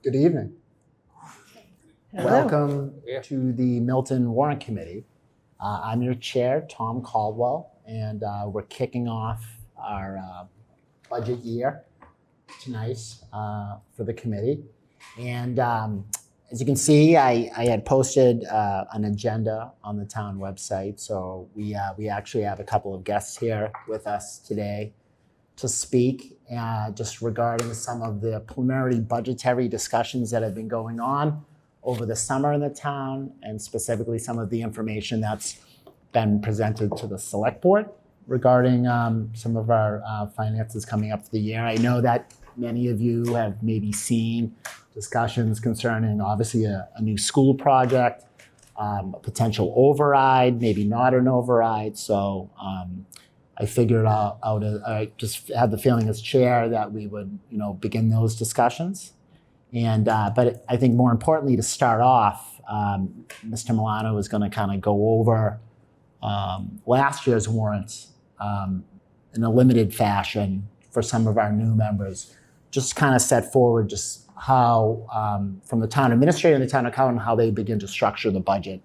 Good evening. Hello. Welcome to the Milton Warrant Committee. I'm your chair, Tom Caldwell, and we're kicking off our budget year tonight for the committee. And as you can see, I had posted an agenda on the town website. So we actually have a couple of guests here with us today to speak just regarding some of the preliminary budgetary discussions that have been going on over the summer in the town, and specifically some of the information that's been presented to the select board regarding some of our finances coming up for the year. I know that many of you have maybe seen discussions concerning obviously a new school project, a potential override, maybe not an override. So I figured I just had the feeling as chair that we would, begin those discussions. And but I think more importantly, to start off, Mr. Milano is going to kind of go over last year's warrants in a limited fashion for some of our new members. Just kind of set forward just how, from the town administrator and the town accountant, how they begin to structure the budget,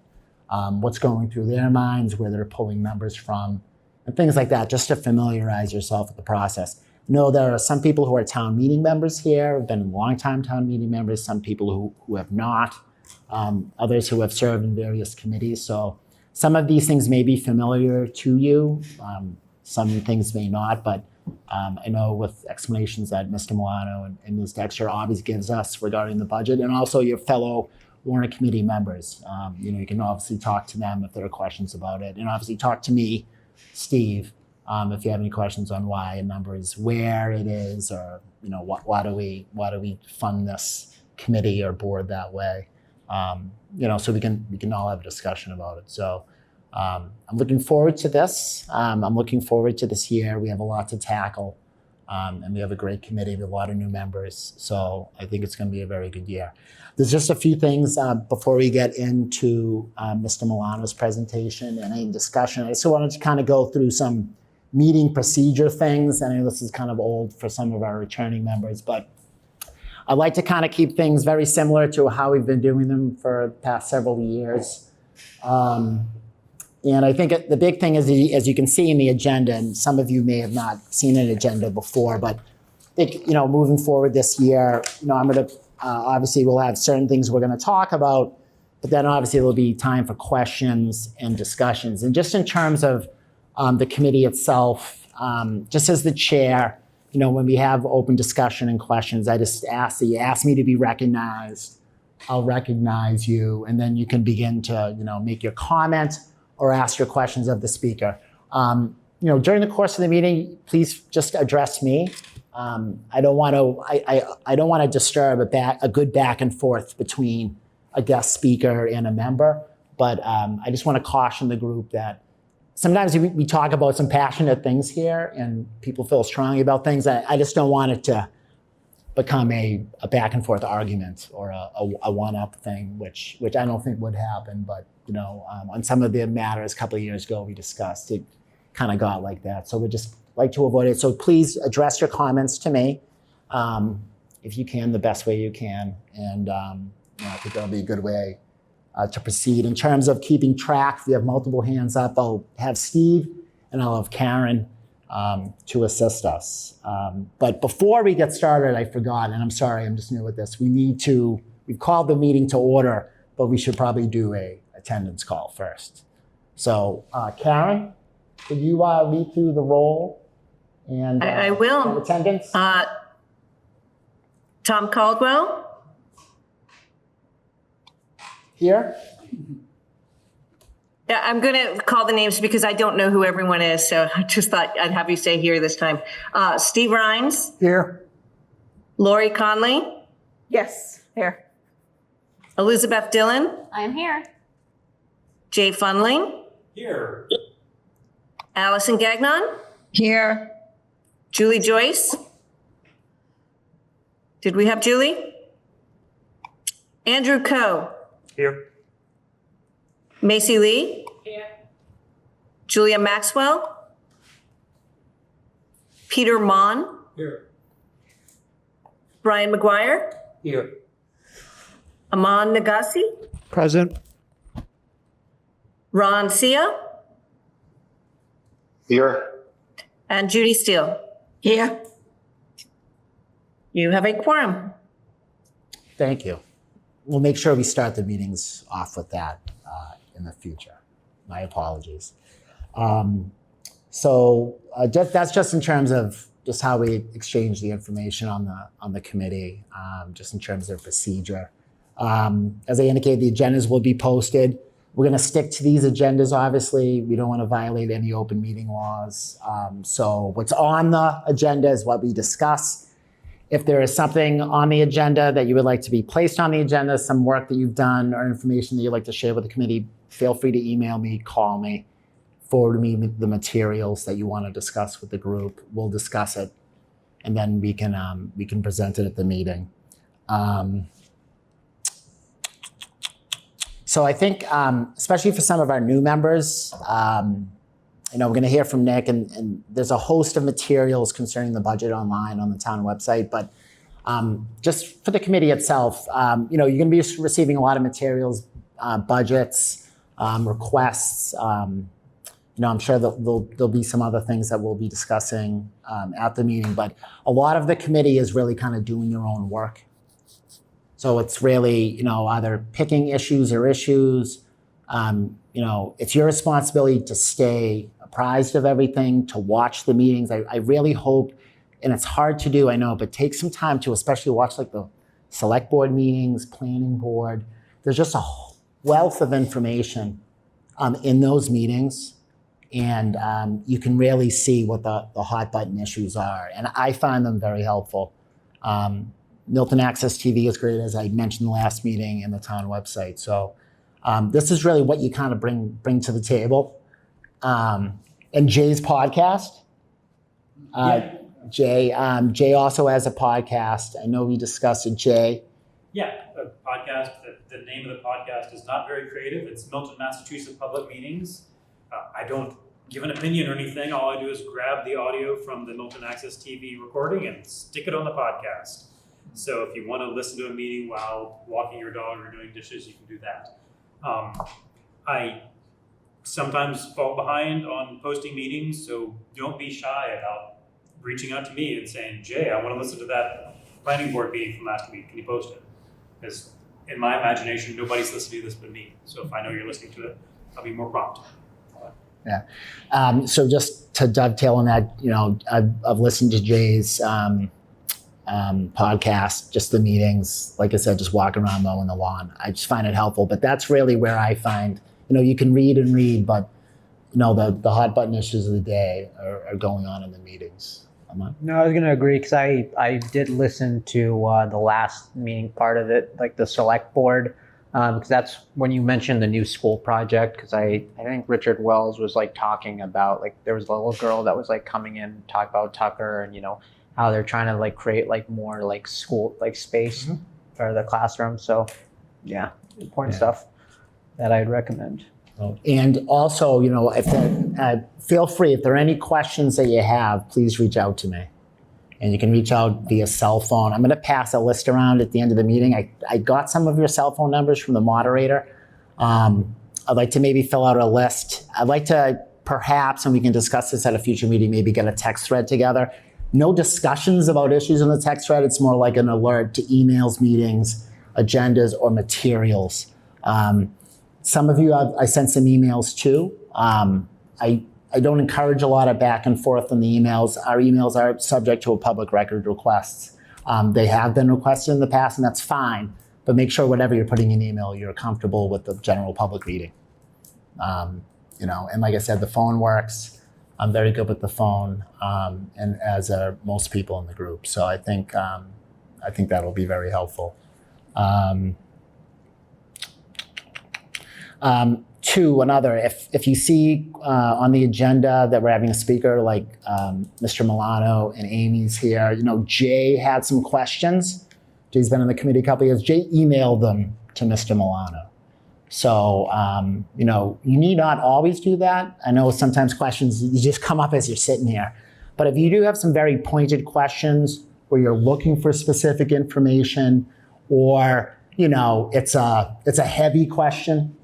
what's going through their minds, where they're pulling numbers from, and things like that, just to familiarize yourself with the process. No, there are some people who are town meeting members here, have been longtime town meeting members, some people who have not, others who have served in various committees. So some of these things may be familiar to you, some things may not, but I know with explanations that Mr. Milano and Ms. Dexter always gives us regarding the budget, and also your fellow Warrant Committee members. You can obviously talk to them if there are questions about it, and obviously talk to me, Steve, if you have any questions on why a number is where it is, or why do we fund this committee or board that way, so we can all have a discussion about it. So I'm looking forward to this. I'm looking forward to this year. We have a lot to tackle, and we have a great committee with a lot of new members. So I think it's going to be a very good year. There's just a few things before we get into Mr. Milano's presentation and any discussion. I just wanted to kind of go through some meeting procedure things. I know this is kind of old for some of our returning members, but I'd like to kind of keep things very similar to how we've been doing them for the past several years. And I think the big thing is, as you can see in the agenda, and some of you may have not seen an agenda before, but I think, moving forward this year, I'm going to, obviously we'll have certain things we're going to talk about, but then obviously there'll be time for questions and discussions. And just in terms of the committee itself, just as the chair, when we have open discussion and questions, I just ask that you ask me to be recognized. I'll recognize you, and then you can begin to, make your comment or ask your questions of the speaker. During the course of the meeting, please just address me. I don't want to disturb a good back and forth between a guest speaker and a member, but I just want to caution the group that sometimes we talk about some passionate things here and people feel strongly about things. I just don't want it to become a back and forth argument or a one-up thing, which I don't think would happen. But, on some of the matters a couple of years ago we discussed, it kind of got like that. So we just like to avoid it. So please address your comments to me if you can, the best way you can. And I think that'll be a good way to proceed. In terms of keeping track, we have multiple hands up. I'll have Steve and I'll have Karen to assist us. But before we get started, I forgot, and I'm sorry, I'm just new at this. We've called the meeting to order, but we should probably do a attendance call first. So Karen, could you read through the roll and I will. Attendance? Tom Caldwell. Here? Yeah, I'm going to call the names because I don't know who everyone is, so I just thought I'd have you say here this time. Steve Rhines. Here. Lori Conley. Yes, here. Elizabeth Dillon. I am here. Jay Funling. Here. Allison Gagnon. Here. Julie Joyce. Did we have Julie? Andrew Coe. Here. Macy Lee. Here. Julia Maxwell. Peter Mon. Here. Brian McGuire. Here. Aman Nagasi, Present. Ron Sia, Here. and Judy Steele. Here. You have a quorum. Thank you. We'll make sure we start the meetings off with that in the future. My apologies. That's just in terms of just how we exchange the information on the committee, just in terms of procedure. As I indicated, the agendas will be posted. We're going to stick to these agendas, obviously. We don't want to violate any open meeting laws. So what's on the agenda is what we discuss. If there is something on the agenda that you would like to be placed on the agenda, some work that you've done or information that you'd like to share with the committee, feel free to email me, call me, forward me the materials that you want to discuss with the group. We'll discuss it, and then we can present it at the meeting. So I think, especially for some of our new members, we're going to hear from Nick, and there's a host of materials concerning the budget online on the town website. But just for the committee itself, you're going to be receiving a lot of materials, budgets, requests. I'm sure there'll be some other things that we'll be discussing at the meeting. But a lot of the committee is really kind of doing their own work. So it's really, either picking issues or issues. It's your responsibility to stay apprised of everything, to watch the meetings. I really hope, and it's hard to do, I know, but take some time to especially watch like the select board meetings, planning board. There's just a wealth of information in those meetings. And you can really see what the hot button issues are. And I find them very helpful. Milton Access TV is great, as I mentioned the last meeting, and the town website. So this is really what you kind of bring to the table. And Jay's podcast. Jay also has a podcast. I know we discussed it, Jay. Yeah, a podcast. The name of the podcast is not very creative. It's Milton, Massachusetts Public Meetings. I don't give an opinion or anything. All I do is grab the audio from the Milton Access TV recording and stick it on the podcast. So if you want to listen to a meeting while walking your dog or doing dishes, you can do that. I sometimes fall behind on posting meetings, so don't be shy about reaching out to me and saying, Jay, I want to listen to that planning board meeting from last week. Can you post it? Because in my imagination, nobody's listening to this but me. So if I know you're listening to it, I'll be more prompt. Yeah. So just to dovetail on that, I've listened to Jay's podcast, just the meetings, like I said, just walking around mowing the lawn. I just find it helpful. But that's really where I find, you can read, but the hot button issues of the day are going on in the meetings. No, I was going to agree because I did listen to the last meeting part of it, like the select board, because that's when you mentioned the new school project. Because I think Richard Wells was like talking about, like, there was a little girl that was like coming in and talk about Tucker and how they're trying to like create like more like school like space for the classroom. So yeah, important stuff that I'd recommend. And also, feel free, if there are any questions that you have, please reach out to me. And you can reach out via cell phone. I'm going to pass a list around at the end of the meeting. I got some of your cell phone numbers from the moderator. I'd like to maybe fill out a list. I'd like to perhaps, and we can discuss this at a future meeting, maybe get a text thread together. No discussions about issues in the text thread. It's more like an alert to emails, meetings, agendas, or materials. Some of you, I sent some emails too. I don't encourage a lot of back and forth in the emails. Our emails are subject to a public record requests. They have been requested in the past, and that's fine. But make sure whatever you're putting in email, you're comfortable with the general public reading. And like I said, the phone works. I'm very good with the phone, and as are most people in the group. So I think that'll be very helpful. Another, if you see on the agenda that we're having a speaker like Mr. Milano and Amy's here, Jay had some questions. Jay's been in the committee a couple of years. Jay emailed them to Mr. Milano. So, you need not always do that. I know sometimes questions, you just come up as you're sitting here. But if you do have some very pointed questions where you're looking for specific information, or it's a heavy question.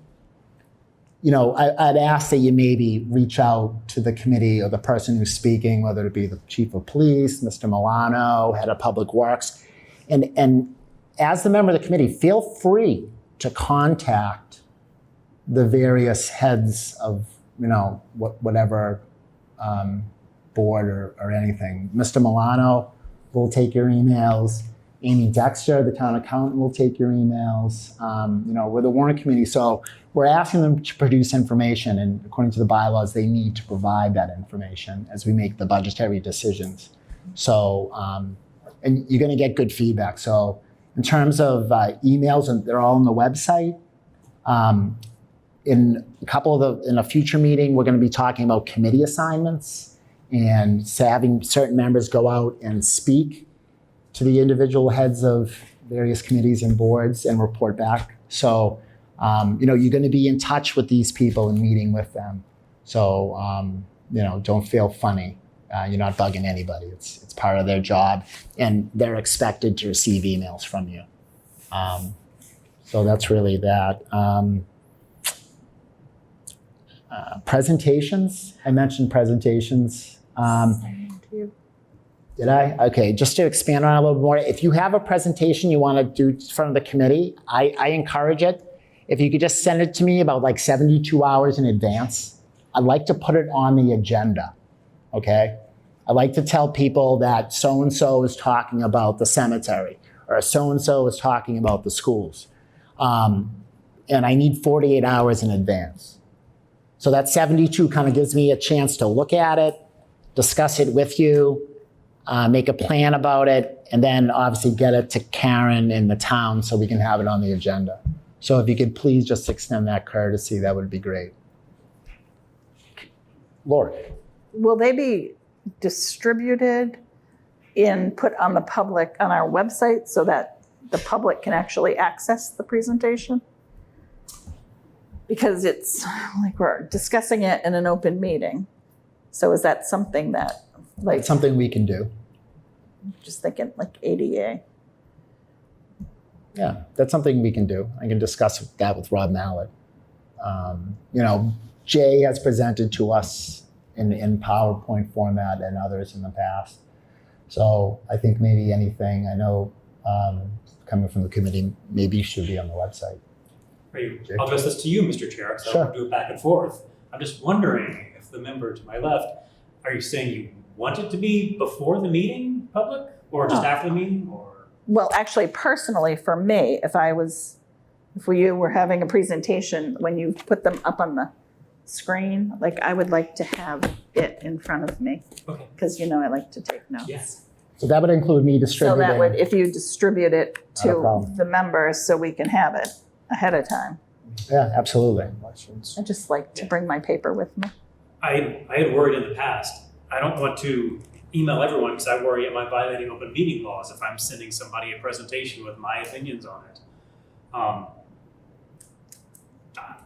I'd ask that you maybe reach out to the committee or the person who's speaking, whether it be the chief of police, Mr. Milano, head of public works. And as the member of the committee, feel free to contact the various heads of, whatever board or anything. Mr. Milano will take your emails. Amy Dexter, the town accountant, will take your emails. We're the Warrant Committee, so we're asking them to produce information, and according to the bylaws, they need to provide that information as we make the budgetary decisions. So, and you're going to get good feedback. So, in terms of emails, and they're all on the website. In a future meeting, we're going to be talking about committee assignments and having certain members go out and speak to the individual heads of various committees and boards and report back. So, you're going to be in touch with these people and meeting with them. So, don't feel funny. You're not bugging anybody. It's part of their job, and they're expected to receive emails from you. So that's really that. Presentations. I mentioned presentations. Did I? Okay, just to expand on it a little more, if you have a presentation you want to do in front of the committee, I encourage it. If you could just send it to me about like 72 hours in advance, I'd like to put it on the agenda, okay? I like to tell people that so-and-so is talking about the cemetery, or so-and-so is talking about the schools. And I need 48 hours in advance. So that 72 kind of gives me a chance to look at it, discuss it with you, make a plan about it, and then obviously get it to Karen in the town so we can have it on the agenda. So if you could please just extend that courtesy, that would be great. Lori. Will they be distributed put on the public, on our website, so that the public can actually access the presentation? Because it's like we're discussing it in an open meeting. So is that something that, like, It's something we can do. just thinking like ADA? Yeah, that's something we can do. I can discuss that with Rob Mallett. Jay has presented to us in PowerPoint format and others in the past. So I think maybe anything, I know coming from the committee, maybe should be on the website. Great. I'll address this to you, Mr. Chair, so Sure. we'll do it back and forth. I'm just wondering if the member to my left, are you saying you want it to be before the meeting public, or just after the meeting, or? Well, actually, personally, for me, if you were having a presentation, when you put them up on the screen, like, I would like to have it in front of me. Okay. Because, I like to take notes. Yes. So that would include me So distributing. that would, if you distribute it Not a to problem. the members, so we can have it ahead of time. Yeah, absolutely. I just like to bring my paper with me. I had worried in the past, I don't want to email everyone because I worry am I violating open meeting laws if I'm sending somebody a presentation with my opinions on it.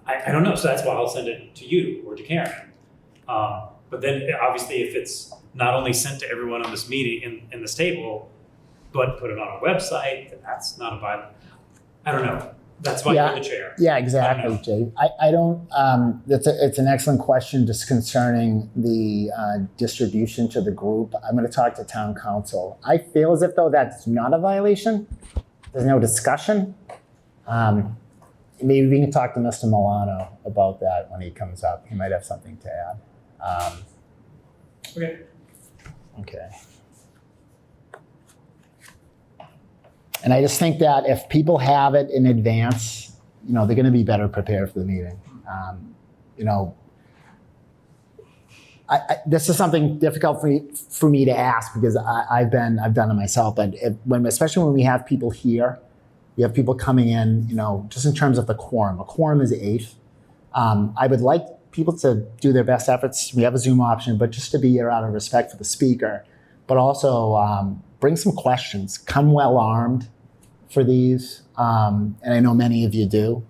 I don't know, so that's why I'll send it to you or to Karen. But then obviously if it's not only sent to everyone on this meeting in this table, but put it on a website, then that's not a violation. I don't know. That's why you're the chair. Yeah, exactly, Jay. I don't, it's an excellent question just concerning the distribution to the group. I'm going to talk to town council. I feel as if though that's not a violation. There's no discussion. Maybe we can talk to Mr. Milano about that when he comes up. He might have something to add. Okay. Okay. And I just think that if people have it in advance, they're going to be better prepared for the meeting. This is something difficult for me to ask because I've done it myself. But especially when we have people here, we have people coming in. Just in terms of the quorum, a quorum is 8. I would like people to do their best efforts. We have a Zoom option, but just to be here out of respect for the speaker, but also bring some questions. Come well armed for these, and I know many of you do.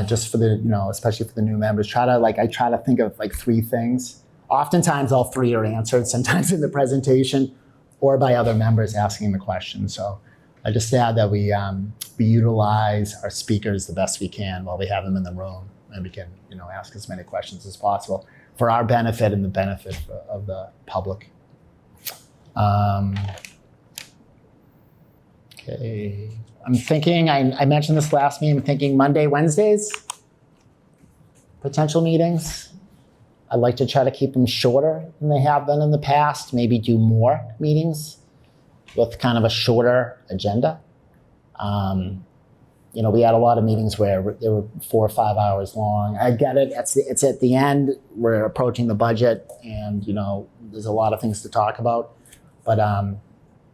Just for the, especially for the new members, I try to think of like 3 things. Oftentimes, all 3 are answered. Sometimes in the presentation, or by other members asking the question. So, I just add that we utilize our speakers the best we can while we have them in the room, and we can, ask as many questions as possible for our benefit and the benefit of the public. Okay, I'm thinking, I mentioned this last meeting, I'm thinking Monday, Wednesdays, potential meetings. I'd like to try to keep them shorter than they have been in the past, maybe do more meetings with kind of a shorter agenda. We had a lot of meetings where they were 4 or 5 hours long. I get it, it's at the end, we're approaching the budget, and there's a lot of things to talk about. But I'm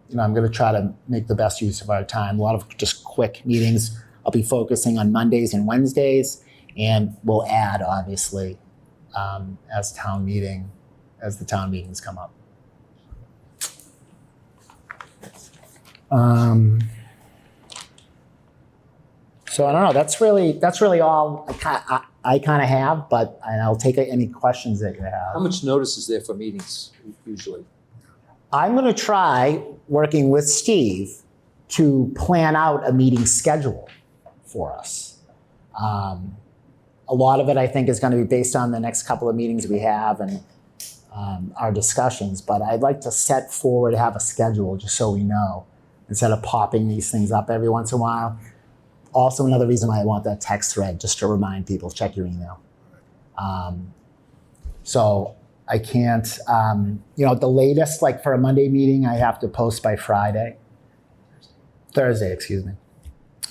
gonna try to make the best use of our time. A lot of just quick meetings. I'll be focusing on Mondays and Wednesdays, and we'll add, obviously, as the town meetings come up. So I don't know. That's really all I kind of have. But I'll take any questions that you How have. much notice is there for meetings usually? I'm going to try working with Steve to plan out a meeting schedule for us. A lot of it, I think, is going to be based on the next couple of meetings we have and our discussions. But I'd like to set forward, have a schedule just so we know, instead of popping these things up every once in a while. Also, another reason why I want that text thread, just to remind people, check your email. So I can't, the latest, like for a Monday meeting, I have to post by Thursday, excuse me.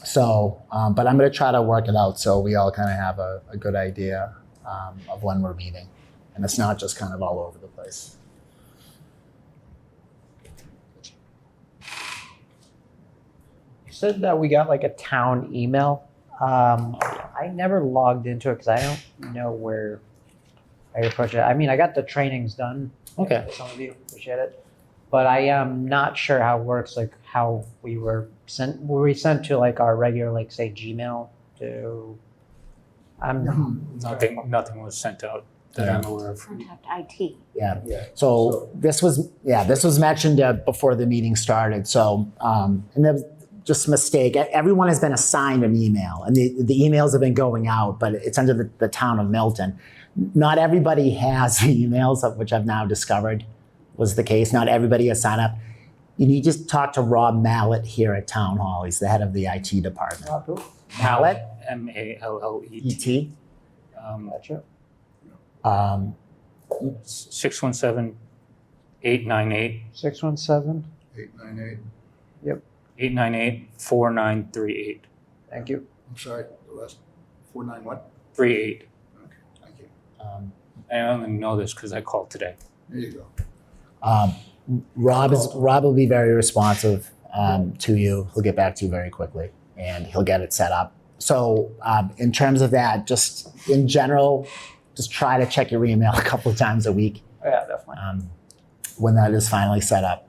So, but I'm going to try to work it out so we all kind of have a good idea of when we're meeting. And it's not just kind of all over the place. You said that we got like a town email. I never logged into it because I don't know where I approach it. I mean, I got the trainings done. Okay. Some of you appreciate it, but I am not sure how it works. Like how we were sent. Were we sent to like our regular, like say Gmail to? Nothing was sent out that I'm aware of. Contact IT. Yeah. Yeah. So this was mentioned before the meeting started. So, and there was just a mistake. Everyone has been assigned an email, and the emails have been going out, but it's under the town of Milton. Not everybody has the emails, which I've now discovered was the case. Not everybody has signed up. You need to talk to Rob Mallett here at Town Hall. He's the head of the IT department. Mallett, MALLET. ET. Gotcha. 617-898. 617. 898. 898-4938. Thank you. I'm sorry, the last 49 what? 38. Okay, thank you. I only know this because I called today. There you go. Rob will be very responsive to you. He'll get back to you very quickly, and he'll get it set up. So in terms of that, just in general, just try to check your email a couple of times a week Oh, yeah, definitely. when that is finally set up.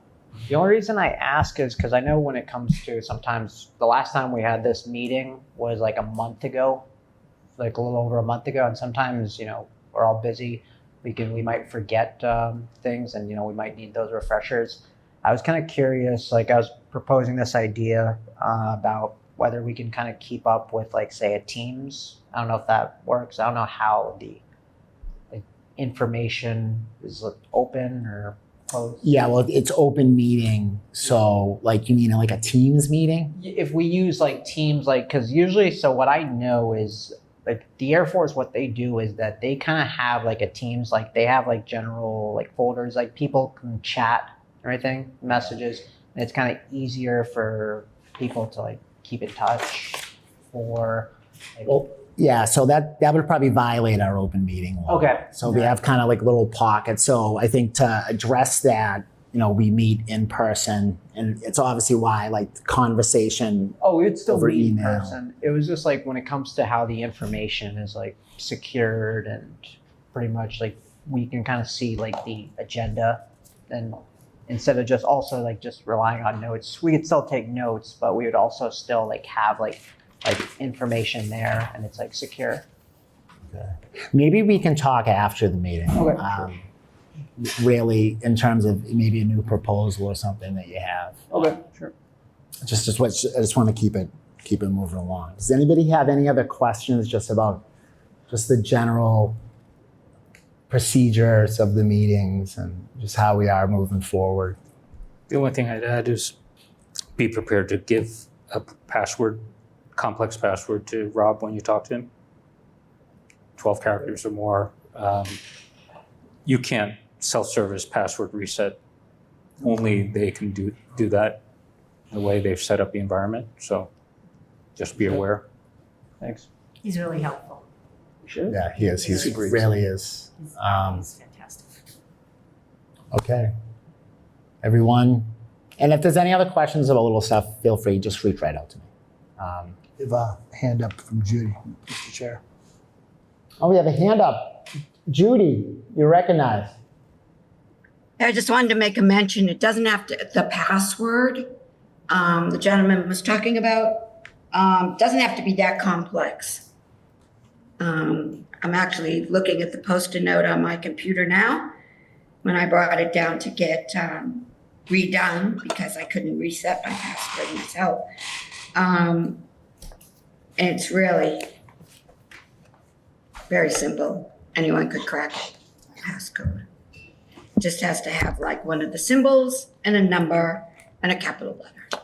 The only reason I ask is because I know when it comes to sometimes the last time we had this meeting was like a month ago, like a little over a month ago, and sometimes we're all busy. We might forget things, and we might need those refreshers. I was kind of curious, like I was proposing this idea about whether we can kind of keep up with, like, say, a Teams. I don't know if that works. I don't know how the information is open or closed. Yeah, well, it's open meeting. So, like, you mean like a Teams meeting? If we use like Teams, like, because usually, so what I know is like the Air Force, what they do is that they kind of have like a Teams, like they have like general like folders, like people can chat or anything, messages, and it's kind of easier for people to like keep in touch or like, Well, yeah, so that would probably violate our open meeting law. Okay. So we have kind of like little pockets. So I think to address that, we meet in person, and it's obviously why like the conversation. Oh, we would still over meet in email. person. It was just like when it comes to how the information is like secured and pretty much like we can kind of see like the agenda, and instead of just also like just relying on notes, we could still take notes, but we would also still like have like information there, and it's like secure. Maybe we can talk after the meeting. Okay. Really, in terms of maybe a new proposal or something that you have. Okay, sure. I just want to keep it moving along. Does anybody have any other questions just about just the general procedures of the meetings and just how we are moving forward? The only thing I'd add is be prepared to give a password, complex password to Rob when you talk to him. 12 characters or more. You can't self-service password reset. Only they can do that the way they've set up the environment. So just be aware. Thanks. He's really helpful. Yeah, he is. He really is. He's fantastic. Okay. Everyone, and if there's any other questions about little stuff, feel free, just reach right out to me. We have a hand up from Judy, Mr. Chair. Oh, we have a hand up. Judy, you're recognized. I just wanted to make a mention, it doesn't have to, the password the gentleman was talking about, doesn't have to be that complex. I'm actually looking at the Post-it note on my computer now when I brought it down to get redone because I couldn't reset my password myself. And it's really very simple. Anyone could crack the passcode. Just has to have like one of the symbols and a number and a capital letter.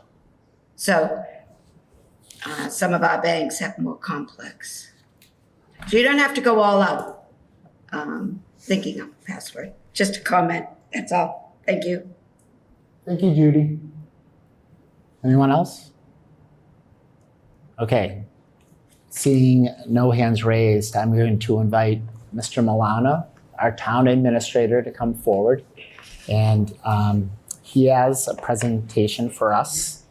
So some of our banks have more complex. So you don't have to go all out thinking of a password. Just a comment, that's all. Thank you. Thank you, Judy. Anyone else? Okay. Seeing no hands raised, I'm going to invite Mr. Milano, our town administrator, to come forward. And he has a presentation for us.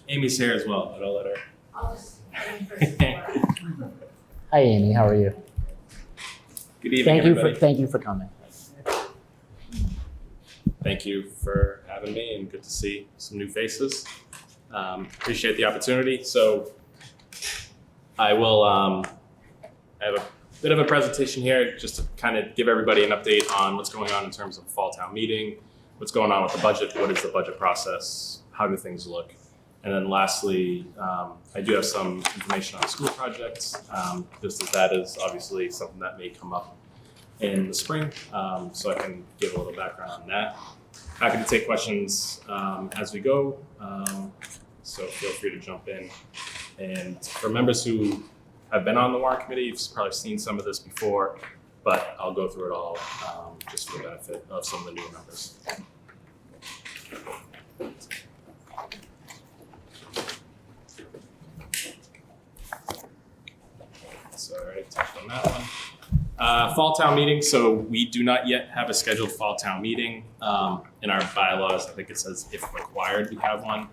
Amy's here as well, but I'll let her. Hi, Amy. How are you? Good evening, everybody. Thank you for coming. Thank you for having me, and good to see some new faces. Appreciate the opportunity. So I will I have a bit of a presentation here just to kind of give everybody an update on what's going on in terms of fall town meeting, what's going on with the budget, what is the budget process, how do things look. And then lastly, I do have some information on school projects, just as that is obviously something that may come up in the spring, so I can give a little background on that. Happy to take questions as we go, so feel free to jump in. And for members who have been on the Warrant Committee, you've probably seen some of this before, but I'll go through it all just for the benefit of some of the newer members. So I already touched on that one. Fall town meeting. So we do not yet have a scheduled fall town meeting. In our bylaws, I think it says if required, we have one.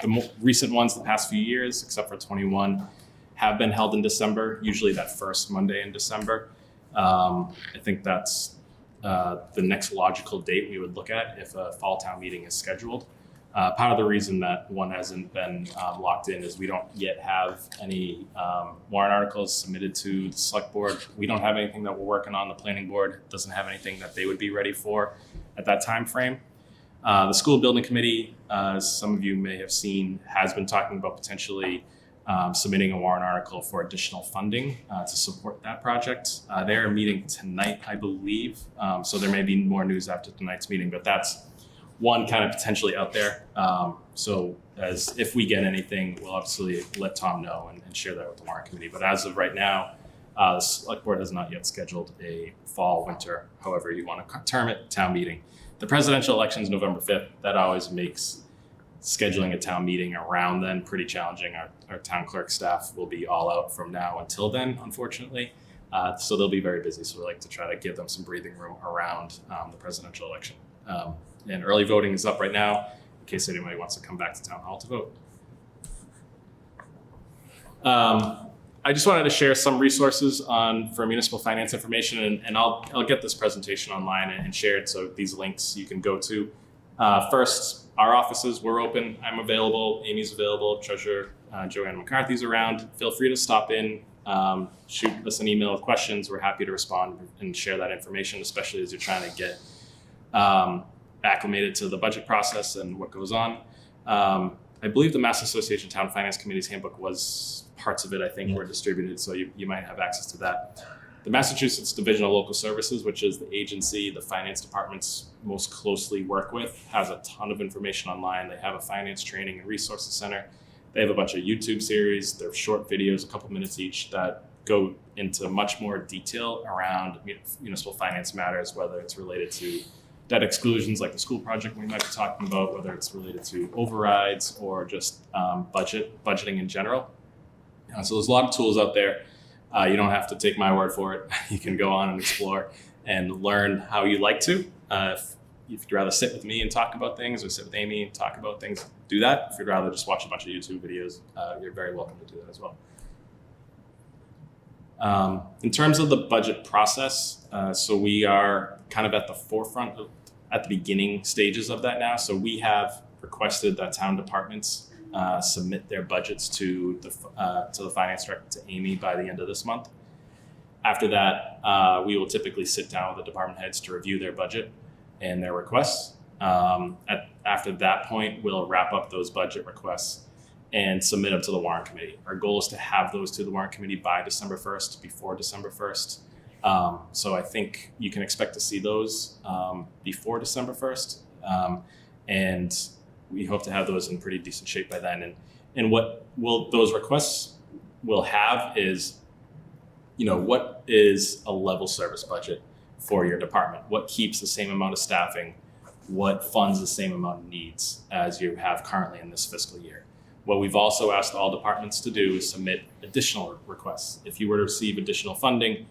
The recent ones the past few years, except for 21, have been held in December, usually that first Monday in December. I think that's the next logical date we would look at if a fall town meeting is scheduled. Part of the reason that one hasn't been locked in is we don't yet have any warrant articles submitted to the select board. We don't have anything that we're working on. The planning board doesn't have anything that they would be ready for at that time frame. The school building committee, as some of you may have seen, has been talking about potentially submitting a warrant article for additional funding to support that project. They're meeting tonight, I believe, so there may be more news after tonight's meeting, but that's one kind of potentially out there. So as if we get anything, we'll obviously let Tom know and share that with the warrant committee. But as of right now, the select board has not yet scheduled a fall, winter, however you want to term it, town meeting. The presidential election is November 5th. That always makes scheduling a town meeting around then pretty challenging. Our town clerk staff will be all out from now until then, unfortunately. So they'll be very busy. So we like to try to give them some breathing room around the presidential election. And early voting is up right now, in case anybody wants to come back to town hall to vote. I just wanted to share some resources for municipal finance information, and I'll get this presentation online and share it, so these links you can go to. First, our offices, we're open. I'm available. Amy's available. Treasurer Joanne McCarthy's around. Feel free to stop in, shoot us an email with questions. We're happy to respond and share that information, especially as you're trying to get acclimated to the budget process and what goes on. I believe the Mass Association Town Finance Committee's handbook was parts of it, I think, were distributed, so you might have access to that. The Massachusetts Division of Local Services, which is the agency the finance departments most closely work with, has a ton of information online. They have a finance training and resources center. They have a bunch of YouTube series. They're short videos, a couple minutes each, that go into much more detail around municipal finance matters, whether it's related to debt exclusions like the school project we might be talking about, whether it's related to overrides or just budgeting in general. So there's a lot of tools out there. You don't have to take my word for it. You can go on and explore and learn how you like to. If you'd rather sit with me and talk about things, or sit with Amy and talk about things, do that. If you'd rather just watch a bunch of YouTube videos, you're very welcome to do that as well. In terms of the budget process, so we are kind of at the forefront, at the beginning stages of that now. So we have requested that town departments submit their budgets to the finance director, to Amy, by the end of this month. After that, we will typically sit down with the department heads to review their budget and their requests. After that point, we'll wrap up those budget requests and submit them to the Warrant Committee. Our goal is to have those to the Warrant Committee by December 1st, before December 1st. So I think you can expect to see those before December 1st. And we hope to have those in pretty decent shape by then. And what those requests will have is, what is a level service budget for your department? What keeps the same amount of staffing? What funds the same amount of needs as you have currently in this fiscal year? What we've also asked all departments to do is submit additional requests. If you were to receive additional funding,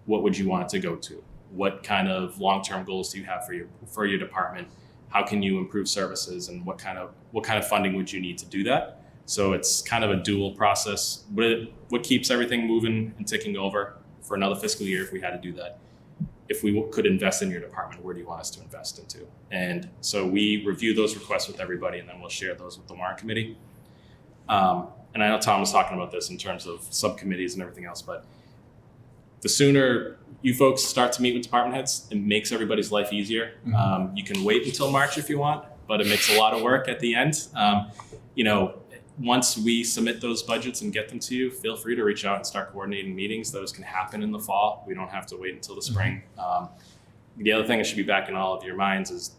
what would you want it to go to? What kind of long-term goals do you have for your department? How can you improve services, and what kind of funding would you need to do that? So it's kind of a dual process. What keeps everything moving and ticking over for another fiscal year if we had to do that? If we could invest in your department, where do you want us to invest into? And so we review those requests with everybody, and then we'll share those with the Warrant Committee. And I know Tom was talking about this in terms of subcommittees and everything else, but the sooner you folks start to meet with department heads, it makes everybody's life easier. You can wait until March if you want, but it makes a lot of work at the end. Once we submit those budgets and get them to you, feel free to reach out and start coordinating meetings. Those can happen in the fall. We don't have to wait until the spring. The other thing that should be back in all of your minds is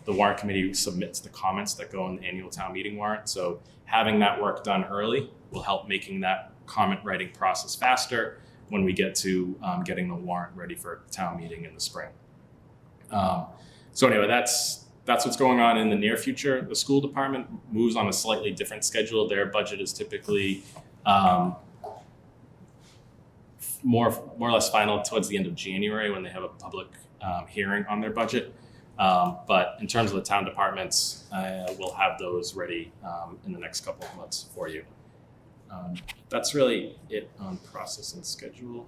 the Warrant Committee submits the comments that go in the annual town meeting warrant. So having that work done early will help making that comment writing process faster when we get to getting the warrant ready for town meeting in the spring. So anyway, that's what's going on in the near future. The school department moves on a slightly different schedule. Their budget is typically more or less final towards the end of January, when they have a public hearing on their budget. But in terms of the town departments, we'll have those ready in the next couple of months for you. That's really it on process and schedule.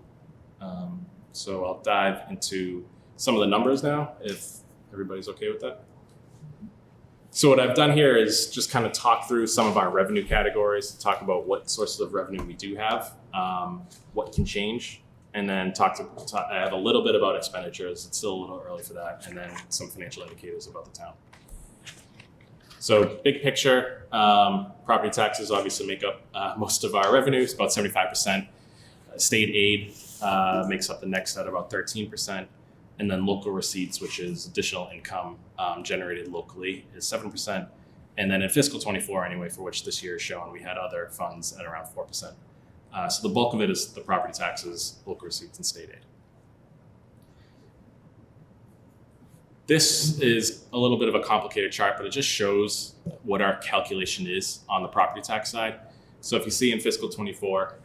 So I'll dive into some of the numbers now, if everybody's okay with that. So what I've done here is just kind of talk through some of our revenue categories, talk about what sources of revenue we do have, what can change, and then I have a little bit about expenditures. It's still a little early for that, and then some financial indicators about the town. So big picture, property taxes obviously make up most of our revenues, about 75%. State aid makes up the next at about 13%. And then local receipts, which is additional income generated locally, is 7%. And then in fiscal 24 anyway, for which this year is shown, we had other funds at around 4%. So the bulk of it is the property taxes, local receipts, and state aid. This is a little bit of a complicated chart, but it just shows what our calculation is on the property tax side. So if you see in fiscal 24,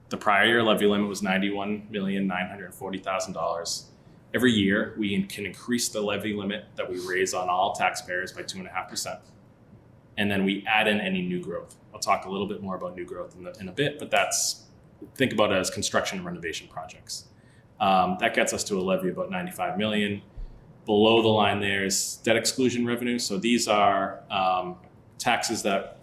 the prior year levy limit was $91,940,000. Every year, we can increase the levy limit that we raise on all taxpayers by 2.5%. And then we add in any new growth. I'll talk a little bit more about new growth in a bit, but think about it as construction and renovation projects. That gets us to a levy of about $95 million. Below the line there is debt exclusion revenue. So these are taxes that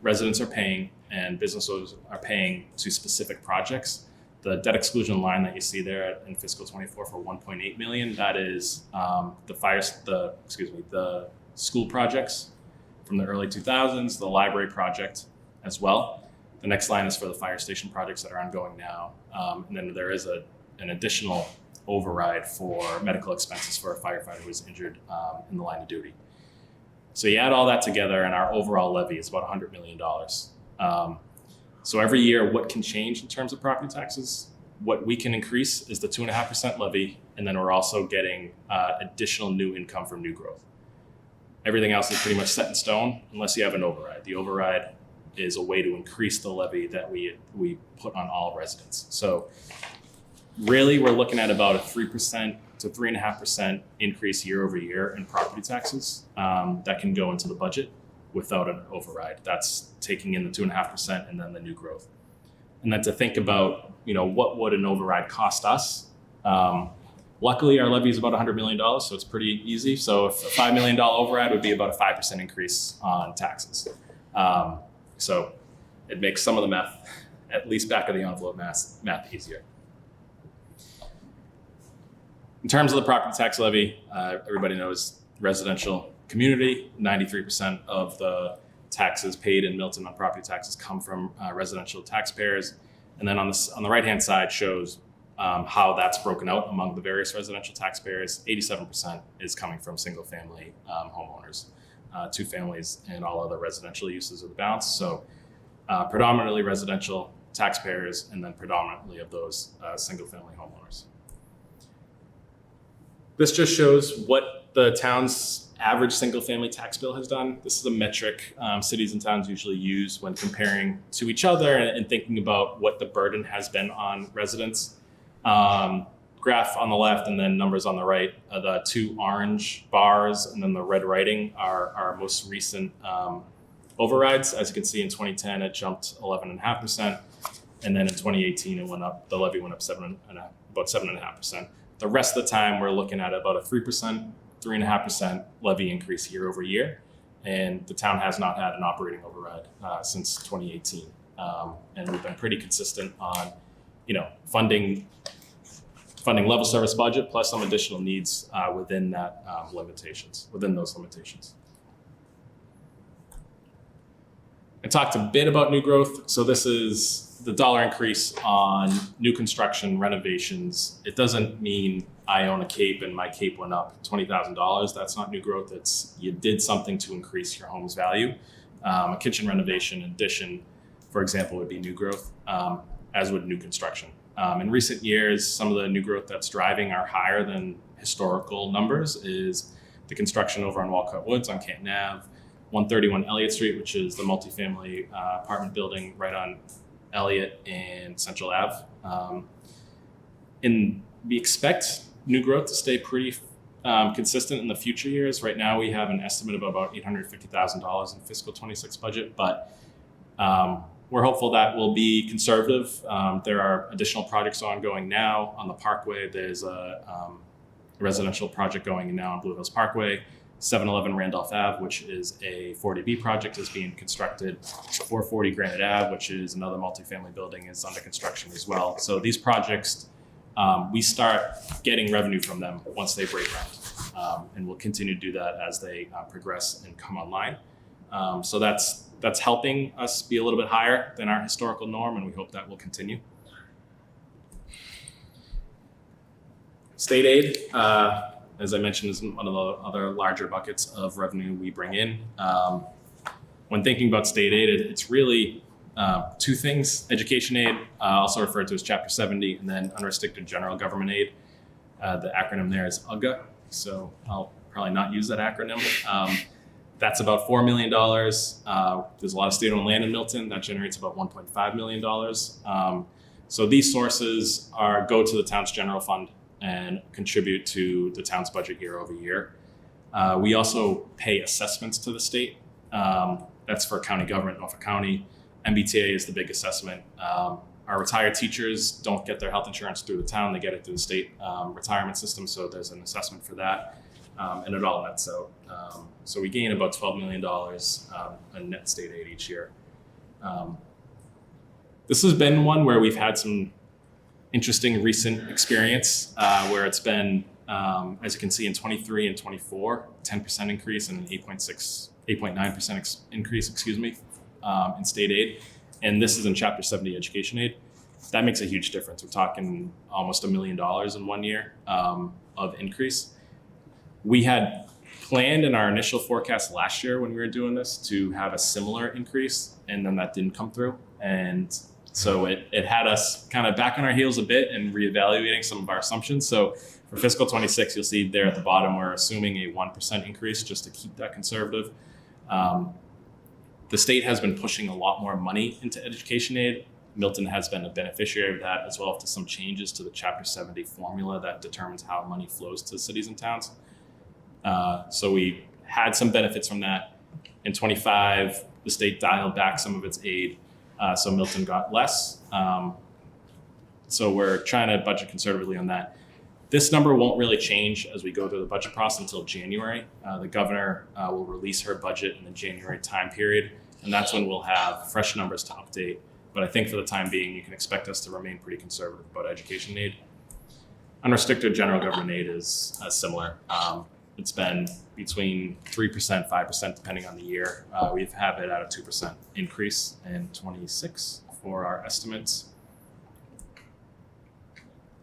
residents are paying and businesses are paying to specific projects. The debt exclusion line that you see there in fiscal 24 for 1.8 million, that is the school projects from the early 2000s, the library project as well. The next line is for the fire station projects that are ongoing now. And then there is an additional override for medical expenses for a firefighter who was injured in the line of duty. So you add all that together and our overall levy is about $100 million. So every year, what can change in terms of property taxes? What we can increase is the 2.5% levy, and then we're also getting additional new income from new growth. Everything else is pretty much set in stone unless you have an override. The override is a way to increase the levy that we put on all residents. So really, we're looking at about a 3% to 3.5% increase year over year in property taxes that can go into the budget without an override. That's taking in the 2.5% and then the new growth. And then to think about, what would an override cost us? Luckily, our levy is about $100 million, so it's pretty easy. So if a $5 million override would be about a 5% increase on taxes. So it makes some of the math, at least back of the envelope math easier. In terms of the property tax levy, everybody knows residential community, 93% of the taxes paid in Milton on property taxes come from residential taxpayers. And then on the right-hand side shows how that's broken out among the various residential taxpayers. 87% is coming from single-family homeowners, 2 families, and all other residential uses of the balance. So predominantly residential taxpayers, and then predominantly of those single-family homeowners. This just shows what the town's average single-family tax bill has done. This is a metric cities and towns usually use when comparing to each other and thinking about what the burden has been on residents. Graph on the left and then numbers on the right. The 2 orange bars and then the red writing are our most recent overrides. As you can see, in 2010, it jumped 11.5%. And then in 2018, it went up. The levy went up about 7.5%. The rest of the time, we're looking at about a 3.5% levy increase year over year. And the town has not had an operating override since 2018. And we've been pretty consistent on, funding level service budget plus some additional needs within those limitations. I talked a bit about new growth. So this is the dollar increase on new construction renovations. It doesn't mean I own a cape and my cape went up $20,000. That's not new growth. It's you did something to increase your home's value. A kitchen renovation addition, for example, would be new growth, as would new construction. In recent years, some of the new growth that's driving our higher than historical numbers is the construction over on Walcott Woods on Canton Ave, 131 Elliott Street, which is the multifamily apartment building right on Elliott and Central Ave. And we expect new growth to stay pretty consistent in the future years. Right now, we have an estimate of about $850,000 in fiscal 26 budget, but we're hopeful that will be conservative. There are additional projects ongoing now on the Parkway. There's a residential project going in now on Blue Hills Parkway. 711 Randolph Ave, which is a 40B project, is being constructed. 440 Granite Ave, which is another multifamily building, is under construction as well. So these projects, we start getting revenue from them once they break ground. And we'll continue to do that as they progress and come online. So that's helping us be a little bit higher than our historical norm, and we hope that will continue. State aid, as I mentioned, is one of the other larger buckets of revenue we bring in. When thinking about state aid, it's really 2 things: education aid, also referred to as Chapter 70, and then unrestricted general government aid. The acronym there is UGA, so I'll probably not use that acronym. That's about $4 million. There's a lot of state-owned land in Milton that generates about $1.5 million. So these sources go to the town's general fund and contribute to the town's budget year over year. We also pay assessments to the state. That's for county government, Norfolk County. MBTA is the big assessment. Our retired teachers don't get their health insurance through the town, they get it through the state retirement system, so there's an assessment for that. And it all nets out. So we gain about $12 million in net state aid each year. This has been one where we've had some interesting recent experience where it's been, as you can see in 23 and 24, 10% increase and an 8.9% increase, in state aid. And this is in Chapter 70 education aid. That makes a huge difference. We're talking almost $1 million in 1 year of increase. We had planned in our initial forecast last year when we were doing this to have a similar increase, and then that didn't come through. And so it had us kind of back on our heels a bit and reevaluating some of our assumptions. So for fiscal 26, you'll see there at the bottom, we're assuming a 1% increase just to keep that conservative. The state has been pushing a lot more money into education aid. Milton has been a beneficiary of that, as well as to some changes to the Chapter 70 formula that determines how money flows to cities and towns. So we had some benefits from that. In 25, the state dialed back some of its aid, so Milton got less. So we're trying to budget conservatively on that. This number won't really change as we go through the budget process until January. The governor will release her budget in the January time period, and that's when we'll have fresh numbers to update. But I think for the time being, you can expect us to remain pretty conservative about education aid. Unrestricted general government aid is similar. It's been between 3%, 5%, depending on the year. We've had it at a 2% increase in 26 for our estimates.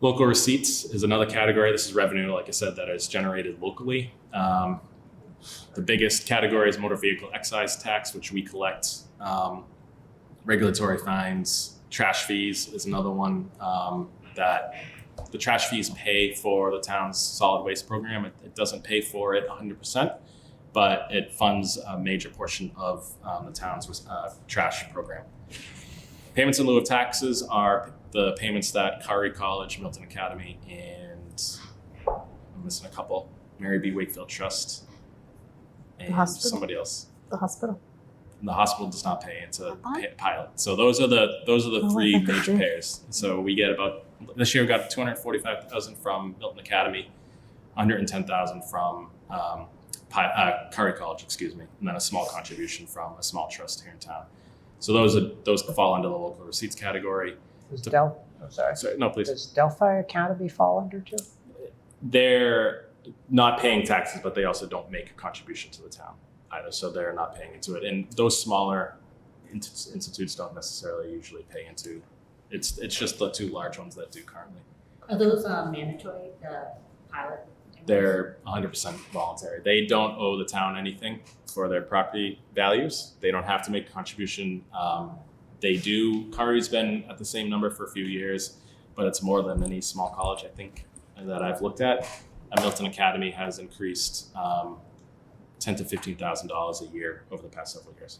Local receipts is another category. This is revenue, like I said, that is generated locally. The biggest category is motor vehicle excise tax, which we collect. Regulatory fines, trash fees is another one that the trash fees pay for the town's solid waste program. It doesn't pay for it 100%, but it funds a major portion of the town's trash program. Payments in lieu of taxes are the payments that Curry College, Milton Academy, and I'm missing a couple, Mary B. Wakefield Trust, and somebody else. The hospital. And the hospital does not pay. It's a pilot. So those are the three major payers. So we get about, this year we got $245,000 from Milton Academy, $110,000 from Curry College, and then a small contribution from a small trust here in town. So those fall under the local receipts category. Does Does Delphi Academy fall under too? They're not paying taxes, but they also don't make a contribution to the town either, so they're not paying into it. And those smaller institutes don't necessarily usually pay into. It's just the two large ones that do currently. Are those mandatory, the pilot? They're 100% voluntary. They don't owe the town anything for their property values. They don't have to make a contribution. They do. Curry's been at the same number for a few years, but it's more than any small college, I think, that I've looked at. Milton Academy has increased $10,000 to $15,000 a year over the past several years.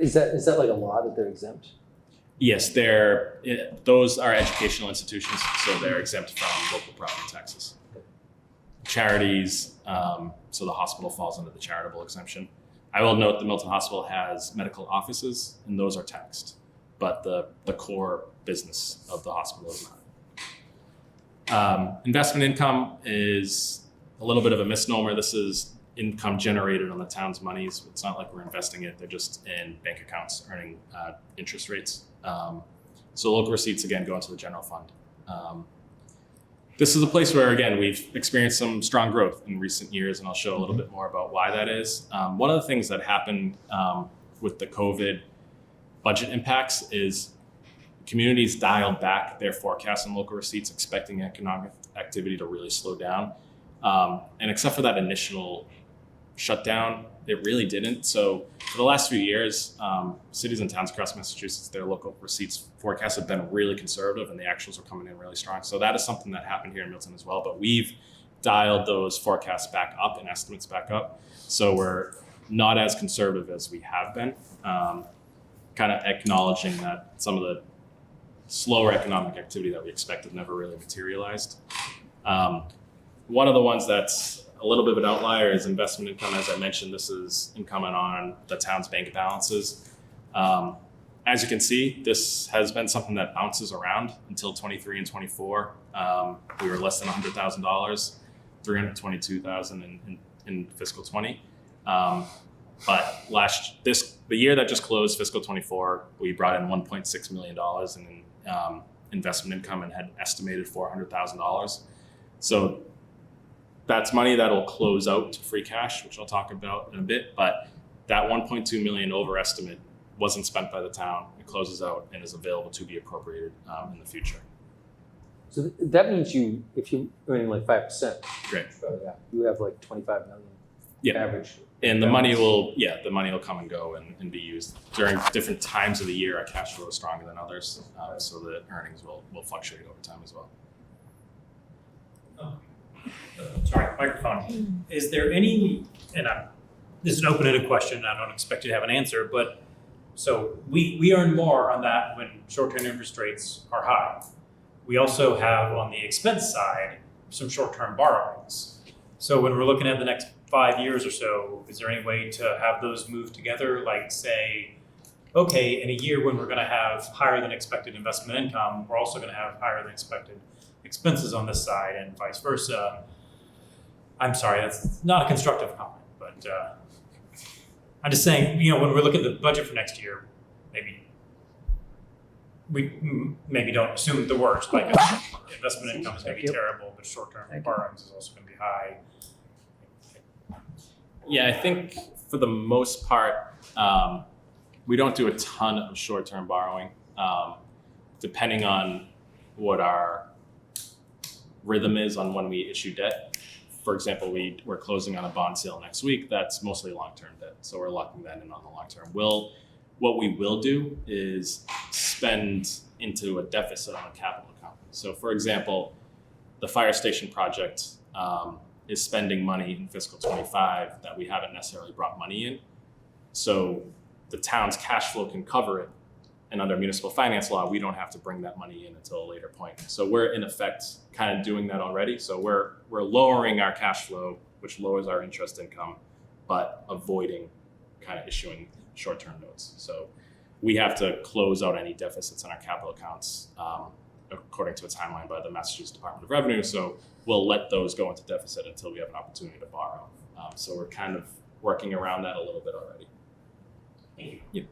Is that like a law that they're exempt? Yes, those are educational institutions, so they're exempt from local property taxes. Charities, so the hospital falls under the charitable exemption. I will note the Milton Hospital has medical offices, and those are taxed, but the core business of the hospital is not. Investment income is a little bit of a misnomer. This is income generated on the town's monies. It's not like we're investing it. They're just in bank accounts earning interest rates. So local receipts, again, go into the general fund. This is a place where, again, we've experienced some strong growth in recent years, and I'll show a little bit more about why that is. One of the things that happened with the COVID budget impacts is communities dialed back their forecasts on local receipts, expecting economic activity to really slow down. And except for that initial shutdown, it really didn't. So for the last few years, cities and towns across Massachusetts, their local receipts forecasts have been really conservative, and the actuals are coming in really strong. So that is something that happened here in Milton as well. But we've dialed those forecasts back up and estimates back up. So we're not as conservative as we have been, kind of acknowledging that some of the slower economic activity that we expected never really materialized. One of the ones that's a little bit of an outlier is investment income. As I mentioned, this is income on the town's bank balances. As you can see, this has been something that bounces around until 23 and 24. We were less than $100,000, $322,000 in fiscal 20. But this the year that just closed, fiscal 24, we brought in $1.6 million in investment income and had estimated $400,000. So that's money that'll close out to free cash, which I'll talk about in a bit. But that 1.2 million overestimate wasn't spent by the town. It closes out and is available to be appropriated in the future. So that means if you earning like 5%, Great. you have like 25 million Yeah. average. And the money will come and go and be used during different times of the year. Our cash flow is stronger than others, so the earnings will fluctuate over time as well. Sorry, microphone. Is there any, and this is an open-ended question, I don't expect you to have an answer, but so we earn more on that when short-term interest rates are high. We also have on the expense side some short-term borrowings. So when we're looking at the next 5 years or so, is there any way to have those move together? Like say, okay, in a year when we're going to have higher than expected investment income, we're also going to have higher than expected expenses on this side and vice versa. I'm sorry, that's not a constructive comment, but I'm just saying, when we look at the budget for next year, maybe don't assume the worst, like investment income is going to be terrible, but short-term borrowings is also going to be high. Yeah, I think for the most part, we don't do a ton of short-term borrowing, depending on what our rhythm is on when we issue debt. For example, we're closing on a bond sale next week. That's mostly long-term debt, so we're locking that in on the long term. What we will do is spend into a deficit on a capital account. So for example, the fire station project is spending money in fiscal 25 that we haven't necessarily brought money in. So the town's cash flow can cover it. And under municipal finance law, we don't have to bring that money in until a later point. So we're in effect kind of doing that already. So we're lowering our cash flow, which lowers our interest income, but avoiding kind of issuing short-term notes. So we have to close out any deficits in our capital accounts according to a timeline by the Massachusetts Department of Revenue. So we'll let those go into deficit until we have an opportunity to borrow. So we're kind of working around that a little bit already. Thank you.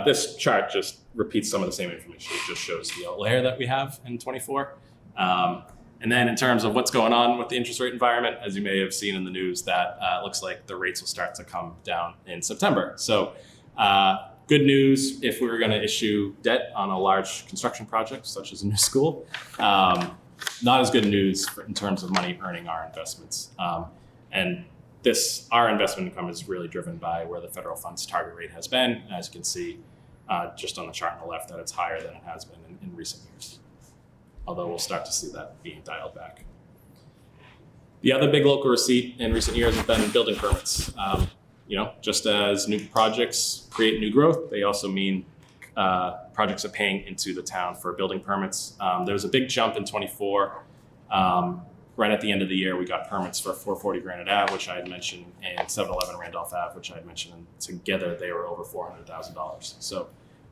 This chart just repeats some of the same information. It just shows the outlier that we have in 24. And then in terms of what's going on with the interest rate environment, as you may have seen in the news, that looks like the rates will start to come down in September. So good news if we were going to issue debt on a large construction project, such as a new school. Not as good news in terms of money earning our investments. And our investment income is really driven by where the federal funds target rate has been. As you can see, just on the chart on the left, that it's higher than it has been in recent years. Although we'll start to see that being dialed back. The other big local receipt in recent years has been building permits. Just as new projects create new growth, they also mean projects are paying into the town for building permits. There was a big jump in 24. Right at the end of the year, we got permits for 440 Granite Ave, which I had mentioned, and 711 Randolph Ave, which I had mentioned, and together they were over $400,000. So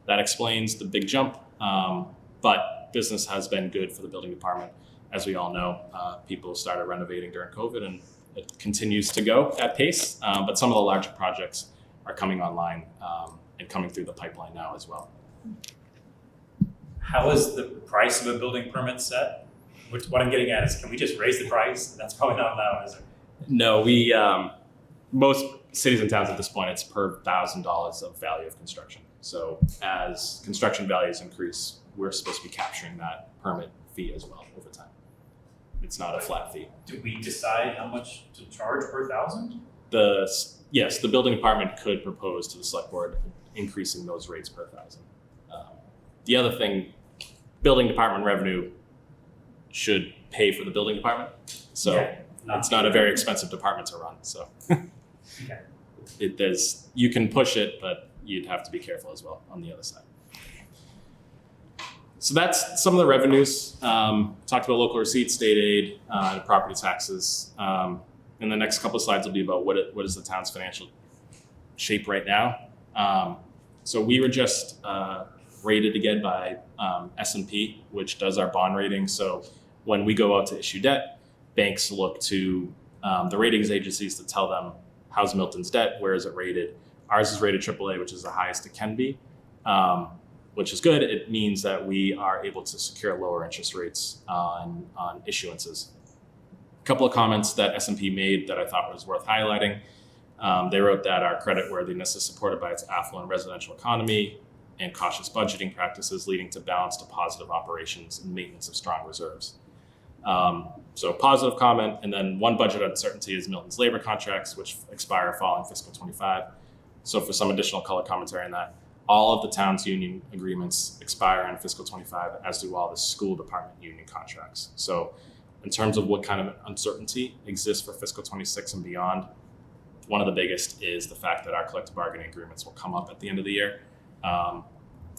that explains the big jump. But business has been good for the building department. As we all know, people started renovating during COVID, and it continues to go at pace. But some of the larger projects are coming online and coming through the pipeline now as well. How is the price of a building permit set? What I'm getting at is, can we just raise the price? That's probably not allowed, is it? No, most cities and towns at this point, it's per $1,000 of value of construction. So as construction values increase, we're supposed to be capturing that permit fee as well over time. It's not a flat fee. Do we decide how much to charge per 1,000? Yes, the building department could propose to the select board increasing those rates per 1,000. The other thing, building department revenue should pay for the building department. So it's not a very expensive department to run. So you can push it, but you'd have to be careful as well on the other side. So that's some of the revenues. Talked about local receipts, state aid, property taxes. And the next couple of slides will be about what is the town's financial shape right now. So we were just rated again by S&P, which does our bond rating. So when we go out to issue debt, banks look to the ratings agencies to tell them, how's Milton's debt? Where is it rated? Ours is rated AAA, which is the highest it can be, which is good. It means that we are able to secure lower interest rates on issuances. A couple of comments that S&P made that I thought was worth highlighting. They wrote that our creditworthiness is supported by its affluent residential economy and cautious budgeting practices leading to balanced to positive operations and maintenance of strong reserves. So positive comment, and then one budget uncertainty is Milton's labor contracts, which expire following fiscal 25. So for some additional color commentary on that, all of the town's union agreements expire in fiscal 25, as do all the school department union contracts. So in terms of what kind of uncertainty exists for fiscal 26 and beyond, one of the biggest is the fact that our collective bargaining agreements will come up at the end of the year.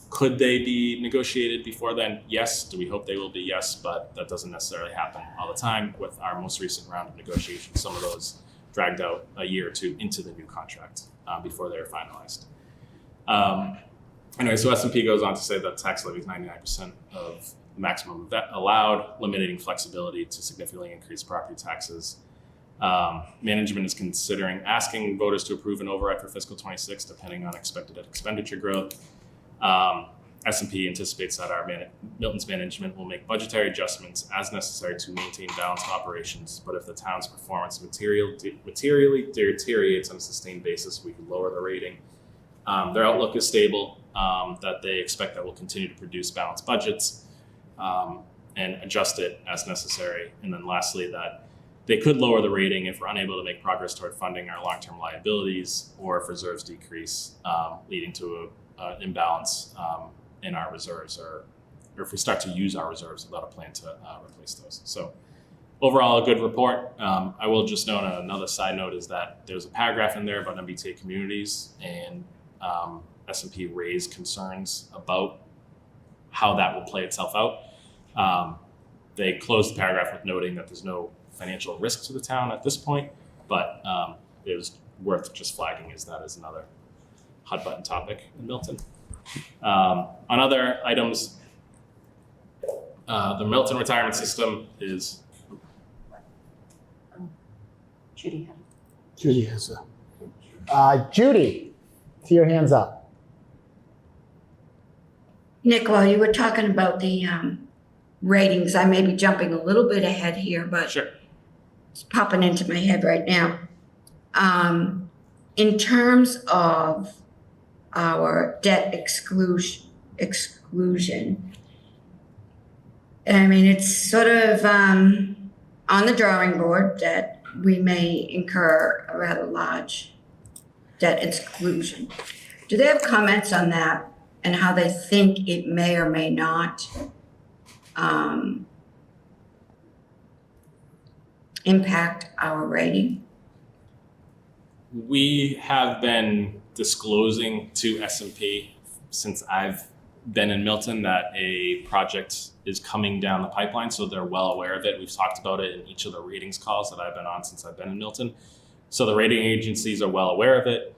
Could they be negotiated before then? Yes. Do we hope they will be? Yes, but that doesn't necessarily happen all the time. With our most recent round of negotiations, some of those dragged out a year or two into the new contract before they were finalized. Anyway, so S&P goes on to say that tax levy is 99% of the maximum allowed, limiting flexibility to significantly increase property taxes. Management is considering asking voters to approve an override for fiscal 26, depending on expected expenditure growth. S&P anticipates that Milton's management will make budgetary adjustments as necessary to maintain balanced operations, but if the town's performance materially deteriorates on a sustained basis, we could lower the rating. Their outlook is stable, that they expect that we'll continue to produce balanced budgets and adjust it as necessary. And then lastly, that they could lower the rating if we're unable to make progress toward funding our long-term liabilities or if reserves decrease, leading to an imbalance in our reserves, or if we start to use our reserves without a plan to replace those. So overall, a good report. I will just note another side note is that there's a paragraph in there about MBTA communities, and S&P raised concerns about how that will play itself out. They closed the paragraph with noting that there's no financial risk to the town at this point, but it was worth just flagging as that is another hot button topic in Milton. On other items, the Milton retirement system is. Judy. Judy has Judy, see your hands up. Nick, while you were talking about the ratings, I may be jumping a little bit ahead here, but Sure. it's popping into my head right now. In terms of our debt exclusion, I mean, it's sort of on the drawing board that we may incur a rather large debt exclusion. Do they have comments on that and how they think it may or may not impact our rating? We have been disclosing to S&P since I've been in Milton that a project is coming down the pipeline, so they're well aware of it. We've talked about it in each of the ratings calls that I've been on since I've been in Milton. So the rating agencies are well aware of it.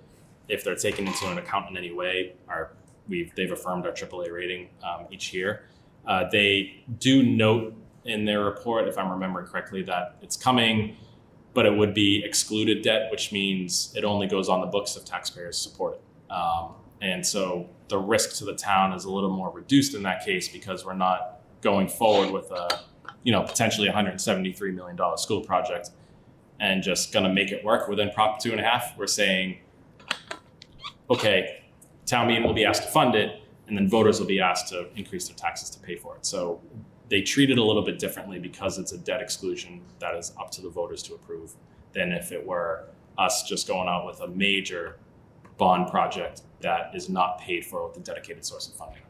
If they're taken into an account in any way, they've affirmed our AAA rating each year. They do note in their report, if I'm remembering correctly, that it's coming, but it would be excluded debt, which means it only goes on the books if taxpayers support it. And so the risk to the town is a little more reduced in that case because we're not going forward with a, potentially $173 million school project and just gonna make it work within Prop 2.5. We're saying, okay, town meeting will be asked to fund it, and then voters will be asked to increase their taxes to pay for it. So they treat it a little bit differently because it's a debt exclusion that is up to the voters to approve than if it were us just going out with a major bond project that is not paid for with a dedicated source of funding.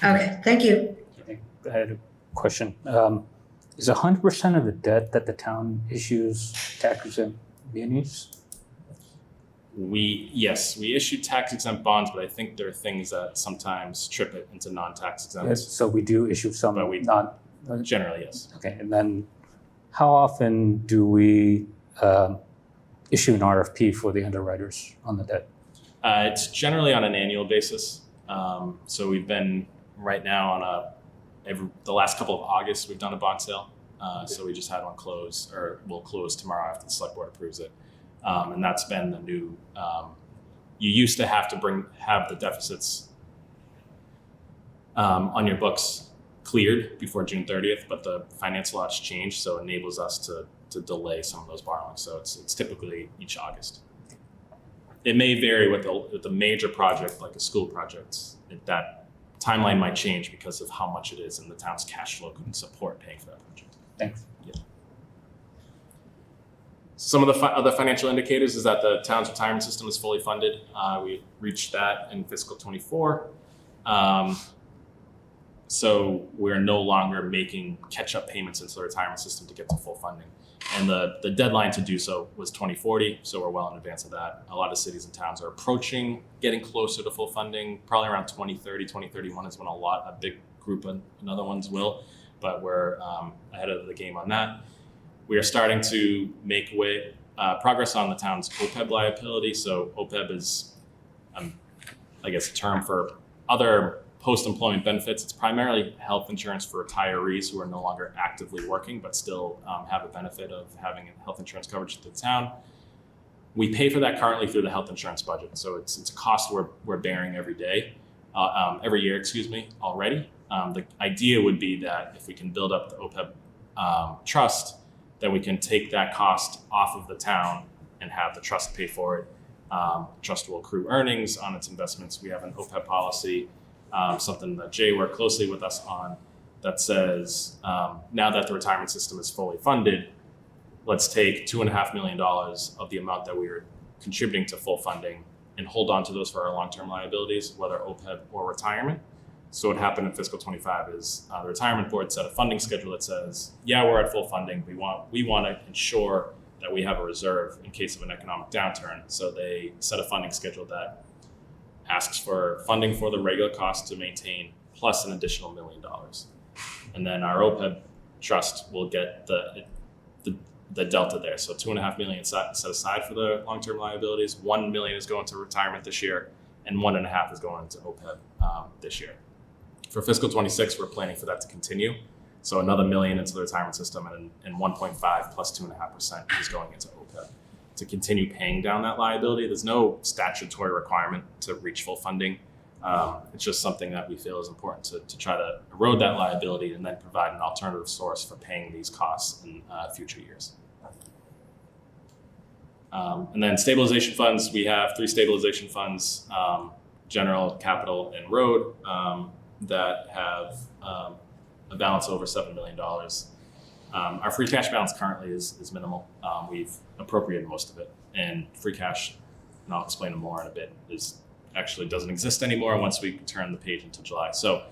Okay, thank you. I had a question. Is 100% of the debt that the town issues tax-exempt munis? We issue tax-exempt bonds, but I think there are things that sometimes trip it into non-tax exempt. So we do issue some, But we- not, Generally, yes. okay. And then how often do we issue an RFP for the underwriters on the debt? It's generally on an annual basis. So we've been right now on the last couple of August, we've done a bond sale. So we just had one close, or we'll close tomorrow after the select board approves it. And that's been the new, you used to have to have the deficits on your books cleared before June 30th, but the finance law's changed, so it enables us to delay some of those borrowings. So it's typically each August. It may vary with a major project like a school project. That timeline might change because of how much it is, and the town's cash flow couldn't support paying for that project. Thanks. Yeah. Some of the other financial indicators is that the town's retirement system is fully funded. We reached that in fiscal 24. So we're no longer making catch-up payments into the retirement system to get to full funding. And the deadline to do so was 2040, so we're well in advance of that. A lot of cities and towns are approaching getting closer to full funding. Probably around 2030, 2031 is when a big group and other ones will, but we're ahead of the game on that. We are starting to make progress on the town's OPEB liability. So OPEB is, I guess, a term for other post-employment benefits. It's primarily health insurance for retirees who are no longer actively working, but still have a benefit of having health insurance coverage to the town. We pay for that currently through the health insurance budget. So it's a cost we're bearing every year, already. The idea would be that if we can build up the OPEB trust, then we can take that cost off of the town and have the trust pay for it. Trust will accrue earnings on its investments. We have an OPEB policy, something that Jay worked closely with us on, that says now that the retirement system is fully funded, let's take $2.5 million of the amount that we are contributing to full funding and hold on to those for our long-term liabilities, whether OPEB or retirement. So what happened in fiscal 25 is the retirement board set a funding schedule that says, yeah, we're at full funding. We want to ensure that we have a reserve in case of an economic downturn. So they set a funding schedule that asks for funding for the regular cost to maintain plus an additional $1 million. And then our OPEB trust will get the delta there. So $2.5 million set aside for the long-term liabilities. $1 million is going to retirement this year, and $1.5 million is going to OPEB this year. For fiscal 26, we're planning for that to continue. So another $1 million into the retirement system, and 1.5 plus 2.5% is going into OPEB to continue paying down that liability. There's no statutory requirement to reach full funding. It's just something that we feel is important to try to erode that liability and then provide an alternative source for paying these costs in future years. And then stabilization funds, we have 3 stabilization funds, general, capital, and road, that have a balance over $7 million. Our free cash balance currently is minimal. We've appropriated most of it, and free cash, and I'll explain more in a bit, actually doesn't exist anymore once we turn the page into July. So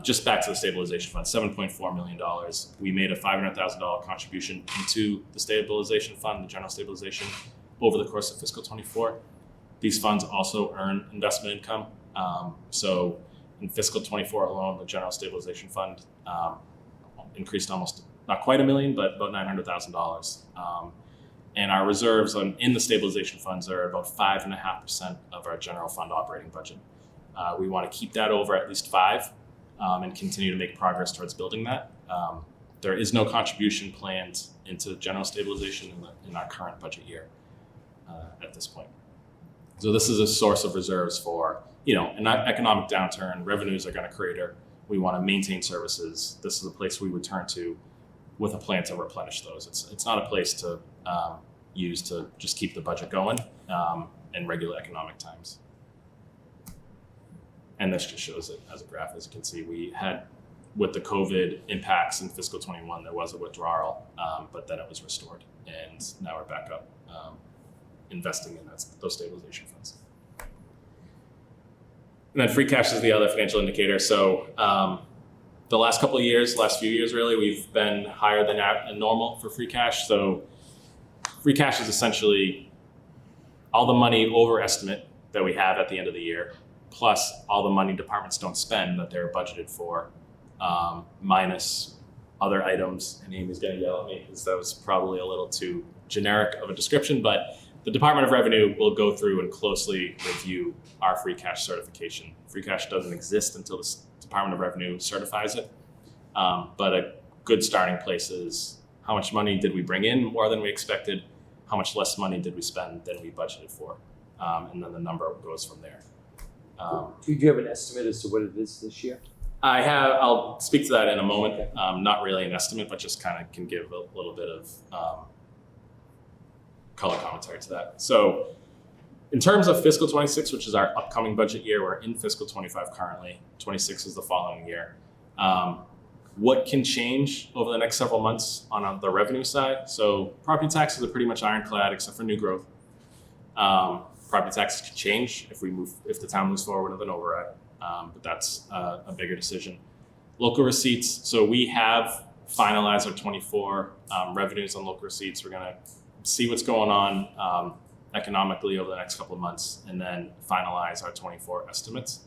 just back to the stabilization fund, $7.4 million. We made a $500,000 contribution into the stabilization fund, the general stabilization, over the course of fiscal 24. These funds also earn investment income. So in fiscal 24 alone, the general stabilization fund increased almost, not quite $1 million, but about $900,000. And our reserves in the stabilization funds are about 5.5% of our general fund operating budget. We want to keep that over at least 5 and continue to make progress towards building that. There is no contribution planned into general stabilization in our current budget year at this point. So this is a source of reserves for, an economic downturn. Revenues are going to crater. We want to maintain services. This is a place we would turn to with a plan to replenish those. It's not a place to use to just keep the budget going in regular economic times. And this just shows it as a graph. As you can see, we had, with the COVID impacts in fiscal 21, there was a withdrawal, but then it was restored. And now we're back up investing in those stabilization funds. And then free cash is the other financial indicator. So the last few years really, we've been higher than normal for free cash. So free cash is essentially all the money over estimate that we have at the end of the year, plus all the money departments don't spend that they're budgeted for, minus other items. And Amy's gonna yell at me because that was probably a little too generic of a description, but the Department of Revenue will go through and closely review our free cash certification. Free cash doesn't exist until the Department of Revenue certifies it. But a good starting place is how much money did we bring in more than we expected? how much less money did we spend than we budgeted for, and then the number goes from there. Do you have an estimate as to what it is this year? I'll speak to that in a moment. Not really an estimate, but just kind of can give a little bit of color commentary to that. So in terms of fiscal 26, which is our upcoming budget year, we're in fiscal 25 currently. 26 is the following year. What can change over the next several months on the revenue side? So property taxes are pretty much ironclad except for new growth. Property taxes can change if the town moves forward with an override, but that's a bigger decision. Local receipts. So we have finalized our 24 revenues on local receipts. We're gonna see what's going on economically over the next couple of months, and then finalize our 24 estimates.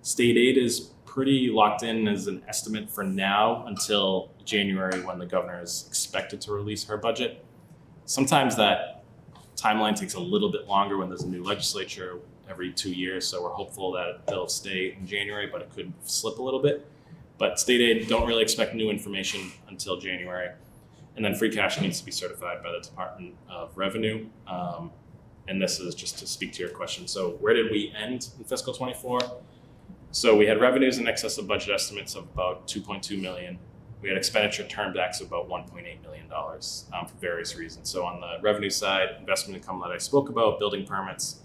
State aid is pretty locked in as an estimate for now until January, when the governor is expected to release her budget. Sometimes that timeline takes a little bit longer when there's a new legislature every 2 years, so we're hopeful that they'll stay in January, but it could slip a little bit. But state aid, don't really expect new information until January. And then free cash needs to be certified by the Department of Revenue. And this is just to speak to your question. So where did we end in fiscal 24? So we had revenues in excess of budget estimates of about 2.2 million. We had expenditure turnbacks of about $1.8 million for various reasons. So on the revenue side, investment income that I spoke about, building permits,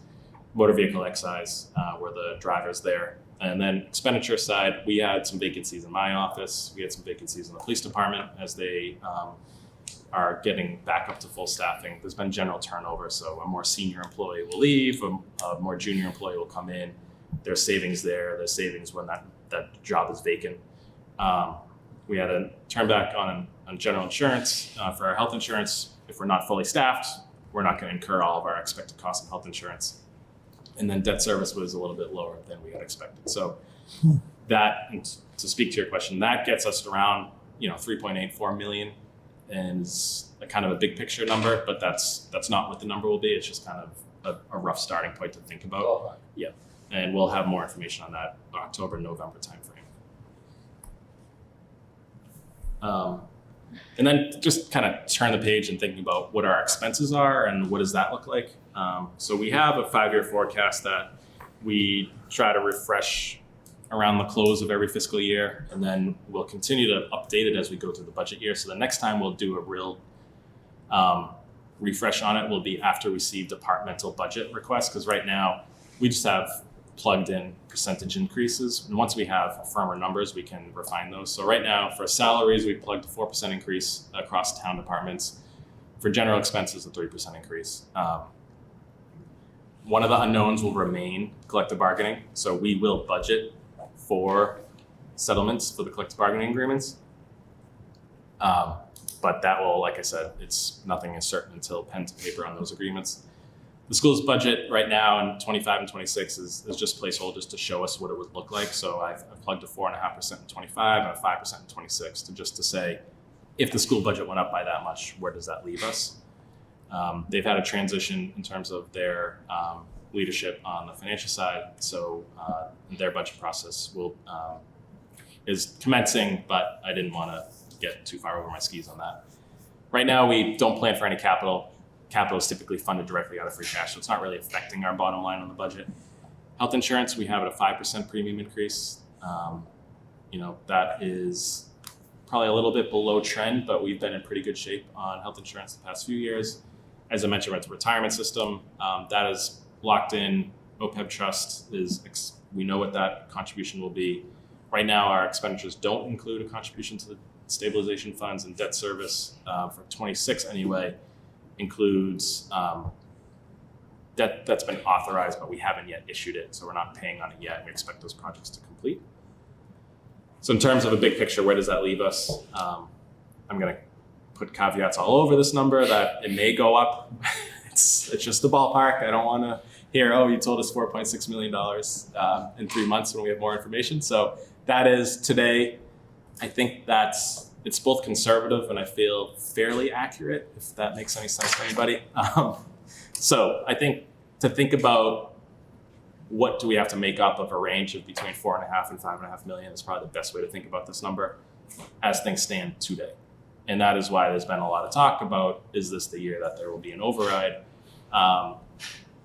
motor vehicle excise were the drivers there. And then expenditure side, we had some vacancies in my office. We had some vacancies in the police department as they are getting back up to full staffing. There's been general turnover, so a more senior employee will leave, a more junior employee will come in. There's savings there. There's savings when that job is vacant. We had a turn back on general insurance for our health insurance. If we're not fully staffed, we're not going to incur all of our expected costs in health insurance. And then debt service was a little bit lower than we had expected. So that, and to speak to your question, that gets us around 3.84 million, and is a kind of a big picture number, but that's not what the number will be. It's just kind of a rough starting point to think about. Oh, Yeah, and we'll have more information on that October, November timeframe. And then just kind of turn the page and thinking about what our expenses are and what does that look like. So we have a 5-year forecast that we try to refresh around the close of every fiscal year, and then we'll continue to update it as we go through the budget year. So the next time we'll do a real refresh on it will be after we see departmental budget requests, because right now we just have plugged in percentage increases, and once we have firmer numbers we can refine those. So right now for salaries we plugged a 4% increase across town departments. For general expenses, a 3% increase. One of the unknowns will remain collective bargaining, so we will budget for settlements for the collective bargaining agreements. But that will, like I said, nothing is certain until pen to paper on those agreements. The school's budget right now in 25 and 26 is just placeholders to show us what it would look like. So I've plugged a 4.5% in 25 and a 5% in 26 to say, if the school budget went up by that much, where does that leave us? They've had a transition in terms of their leadership on the financial side, so their budget process is commencing, but I didn't want to get too far over my skis on that. Right now, we don't plan for any capital. Capital is typically funded directly out of free cash, so it's not really affecting our bottom line on the budget. Health insurance, we have at a 5% premium increase. That is probably a little bit below trend, but we've been in pretty good shape on health insurance the past few years. As I mentioned, it's a retirement system that is locked in. OPEB trust we know what that contribution will be. Right now, our expenditures don't include a contribution to the stabilization funds, and debt service for 26 anyway includes debt that's been authorized, but we haven't yet issued it, so we're not paying on it yet. We expect those projects to complete. So in terms of a big picture, where does that leave us? I'm going to put caveats all over this number that it may go up. It's just a ballpark. I don't want to hear, oh, you told us $4.6 million in 3 months when we have more information. So that is today. I think it's both conservative and I feel fairly accurate, if that makes any sense to anybody. So I think to think about what do we have to make up of a range of between 4.5 and 5.5 million is probably the best way to think about this number as things stand today. And that is why there's been a lot of talk about, is this the year that there will be an override?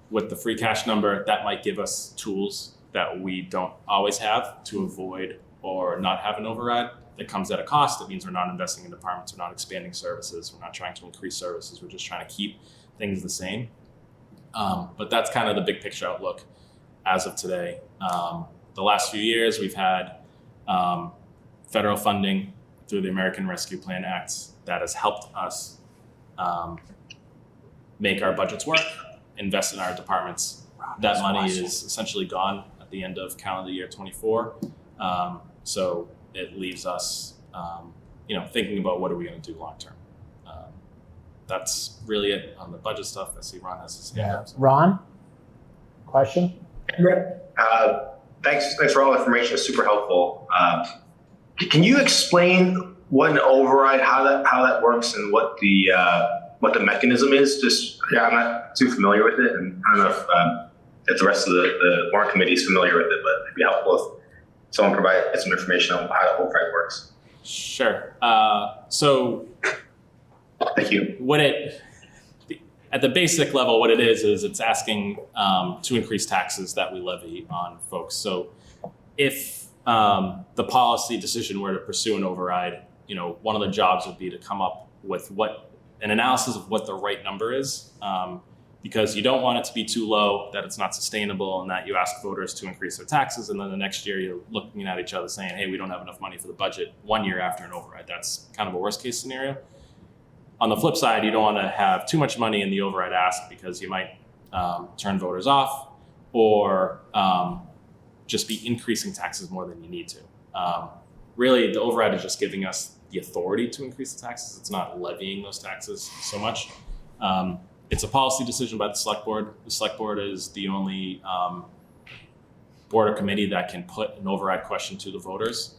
With the free cash number, that might give us tools that we don't always have to avoid or not have an override. That comes at a cost. It means we're not investing in departments, we're not expanding services, we're not trying to increase services, we're just trying to keep things the same. But that's kind of the big picture outlook as of today. The last few years, we've had federal funding through the American Rescue Plan Act that has helped us make our budgets work, invest in our departments. That money is essentially gone at the end of calendar year 24. So it leaves us, thinking about what are we going to do long term. That's really it on the budget stuff. I see Ron has his hand up. So. Ron, question? Thanks for all the information. It's super helpful. Can you explain what an override, how that works, and what the mechanism is? I'm not too familiar with it, and I don't know if the rest of the warrant committee is familiar with it, but it'd be helpful if someone provided some information on how the override works. Sure. So, thank you. At the basic level, what it is it's asking to increase taxes that we levy on folks. So if the policy decision were to pursue an override, one of the jobs would be to come up with an analysis of what the right number is, because you don't want it to be too low, that it's not sustainable, and that you ask voters to increase their taxes, and then the next year you're looking at each other saying, hey, we don't have enough money for the budget 1 year after an override. That's kind of a worst case scenario. On the flip side, you don't want to have too much money in the override ask because you might turn voters off or just be increasing taxes more than you need to. Really, the override is just giving us the authority to increase the taxes. It's not levying those taxes so much. It's a policy decision by the select board. The select board is the only board or committee that can put an override question to the voters.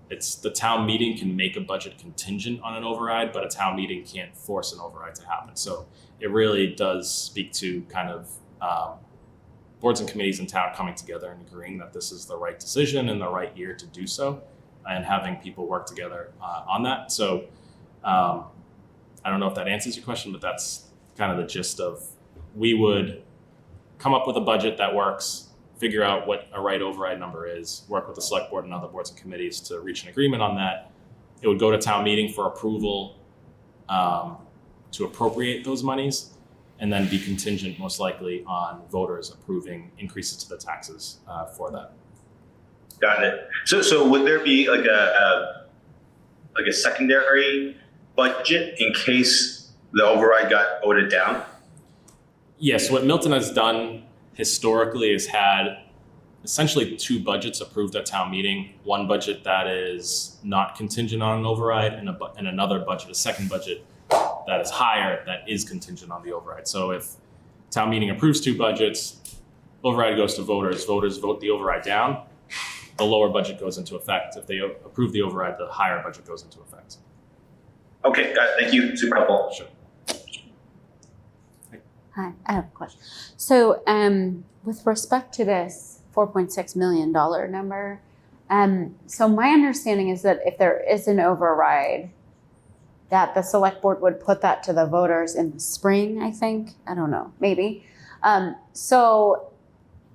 It's the town meeting can make a budget contingent on an override, but a town meeting can't force an override to happen. So it really does speak to kind of boards and committees in town coming together and agreeing that this is the right decision and the right year to do so, and having people work together on that. So I don't know if that answers your question, but that's kind of the gist of, we would come up with a budget that works, figure out what a right override number is, work with the select board and other boards and committees to reach an agreement on that. It would go to town meeting for approval to appropriate those monies, and then be contingent most likely on voters approving increases to the taxes for that. Got it. So would there be like a secondary budget in case the override got voted down? Yes, what Milton has done historically is had essentially two budgets approved at town meeting. One budget that is not contingent on an override, and another budget, a second budget that is higher, that is contingent on the override. So if town meeting approves two budgets, override goes to voters, voters vote the override down, the lower budget goes into effect. If they approve the override, the higher budget goes into effect. Okay, got it. Thank you. Super helpful. Sure. Hi, I have a question. So with respect to this $4.6 million number, so my understanding is that if there is an override, that the select board would put that to the voters in the spring, I think. I don't know, maybe. So